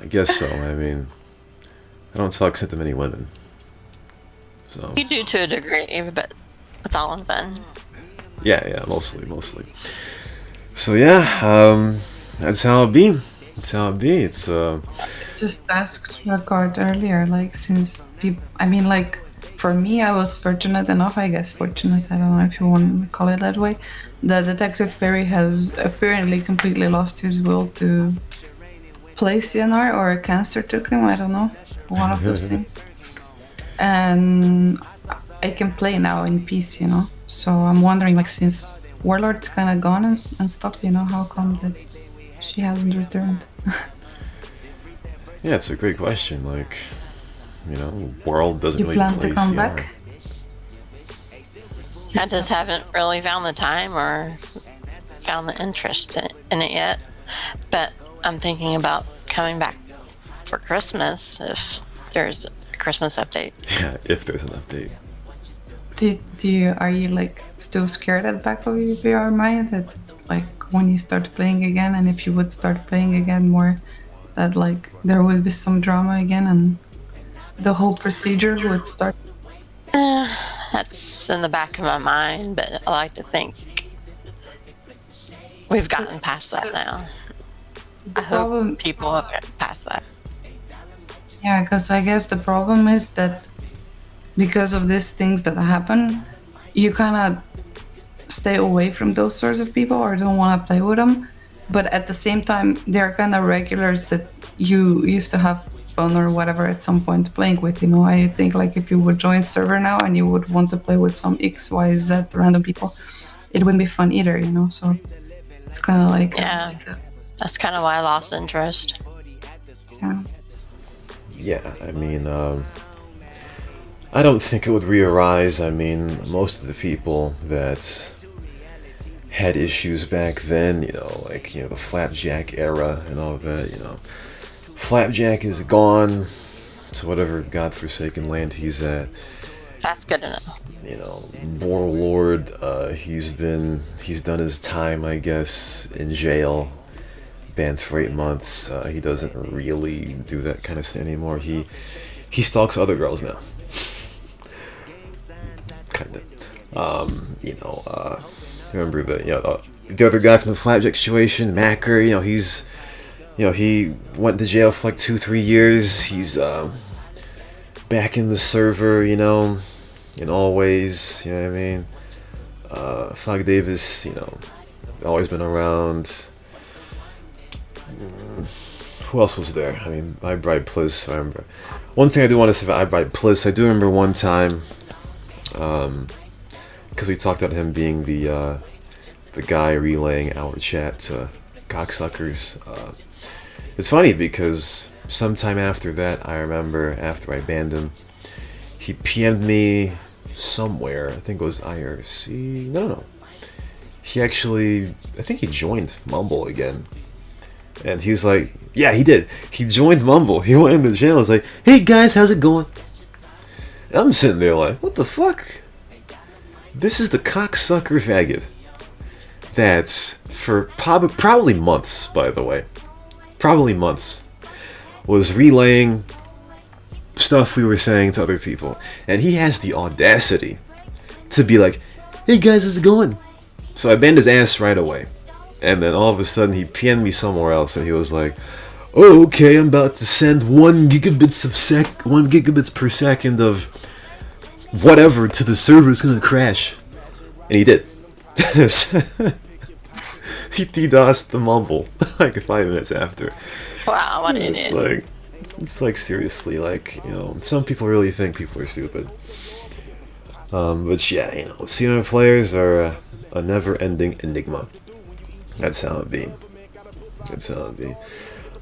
I guess so. I mean, I don't talk snit to many women. So You do to a degree, but it's all in fun. yeah, mostly. So yeah, that's how it be. That's how it be. It's Just asked Rakart earlier, like, since people, I mean, like, for me, I was fortunate enough, I guess fortunate, I don't know if you want to call it that way, that Detective Perry has apparently completely lost his will to play CNR, or cancer took him, I don't know, one of those things. And I can play now in peace, So I'm wondering, like, since Warlord's kind of gone and stuff, how come that she hasn't returned? yeah, it's a great question. Like, world doesn't You really plan play to come CR. back? I just haven't really found the time or found the interest in it yet. But I'm thinking about coming back for Christmas if there's a Christmas update. Yeah, if there's an update. Are you like still scared at the back of your mind that like when you start playing again, and if you would start playing again more, that like there would be some drama again and the whole procedure would start? That's in the back of my mind, but I like to think we've gotten past that now. I hope people have gotten past that. Yeah, because I guess the problem is that because of these things that happen, you kind of stay away from those sorts of people or don't want to play with them. But at the same time, they're kind of regulars that you used to have fun or whatever at some point playing with. I think like if you would join server now and you would want to play with some X, Y, Z random people, it wouldn't be fun either. So it's kind of like that's kind of why I lost interest. Yeah, I mean, I don't think it would re-arise. I mean, most of the people that had issues back then, the Flapjack era and all of that, Flapjack is gone to whatever godforsaken land he's at. That's good enough. Warlord, he's done his time, I guess, in jail, banned for 8 months. He doesn't really do that kind of stuff anymore. He stalks other girls now. Kind of. Remember the other guy from the Flapjack situation, Macker. He went to jail for like 2-3 years. He's back in the server, in all ways. You know what I mean? Fog Davis, always been around. Who else was there? I mean, I Bride Pliss. I remember. One thing I do want to say about I Bride Pliss, I do remember one time, because we talked about him being the guy relaying our chat to cocksuckers. It's funny because sometime after that, I remember after I banned him, he PM'd me somewhere. I think it was IRC. No. He actually, I think he joined Mumble again. And he's like, yeah, he did. He joined Mumble. He went into the channel. He's like, hey guys, how's it going? And I'm sitting there like, what the fuck? This is the cocksucker faggot that's for probably months, by the way. Probably months. Was relaying stuff we were saying to other people. And he has the audacity to be like, hey guys, how's it going? So I banned his ass right away. And then all of a sudden he PN'd me somewhere else and he was like, oh, okay, I'm about to send 1 gigabits per second of whatever to the server. It's gonna crash. And he did. He DDoSed the Mumble like 5 minutes after. Wow, what an idiot. It's like seriously, like, some people really think people are stupid. But yeah, CnR players are a never-ending enigma. That's how it be.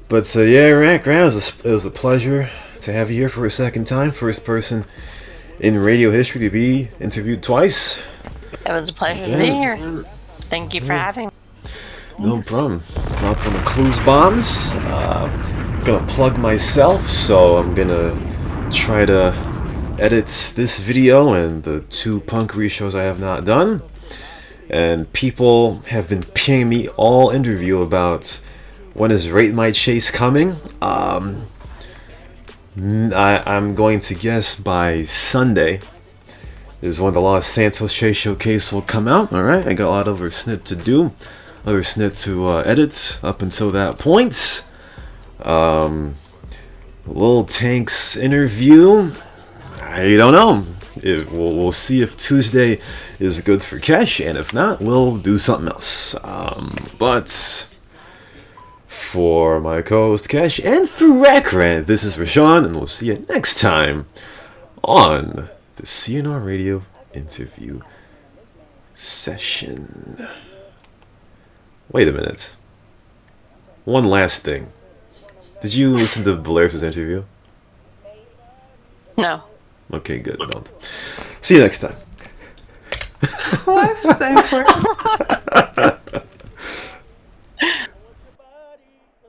But yeah, Rack, it was a pleasure to have you here for a second time. First person in radio history to be interviewed twice. It was a pleasure to be here. Thank you for having me. No problem. Drop on the clues bombs. I'm gonna plug myself, so I'm gonna try to edit this video and the 2 punkery shows I have not done. And people have been pinging me all interview about when is Rate My Chase coming. I'm going to guess by Sunday is when the Los Santos Chase Showcase will come out. Alright, I got a lot of other snit to do. Other snit to edit up until that point. Lil Tank's interview, I don't know. We'll see if Tuesday is good for Kesh, and if not, we'll do something else. But for my co-host Kesh and for Rakrat, this is Rashawn, and we'll see you next time on the CnR Radio Interview Session. Wait a minute. One last thing. Did you listen to Valeris' interview? No. Okay, good. Don't. See you next time. What? Same for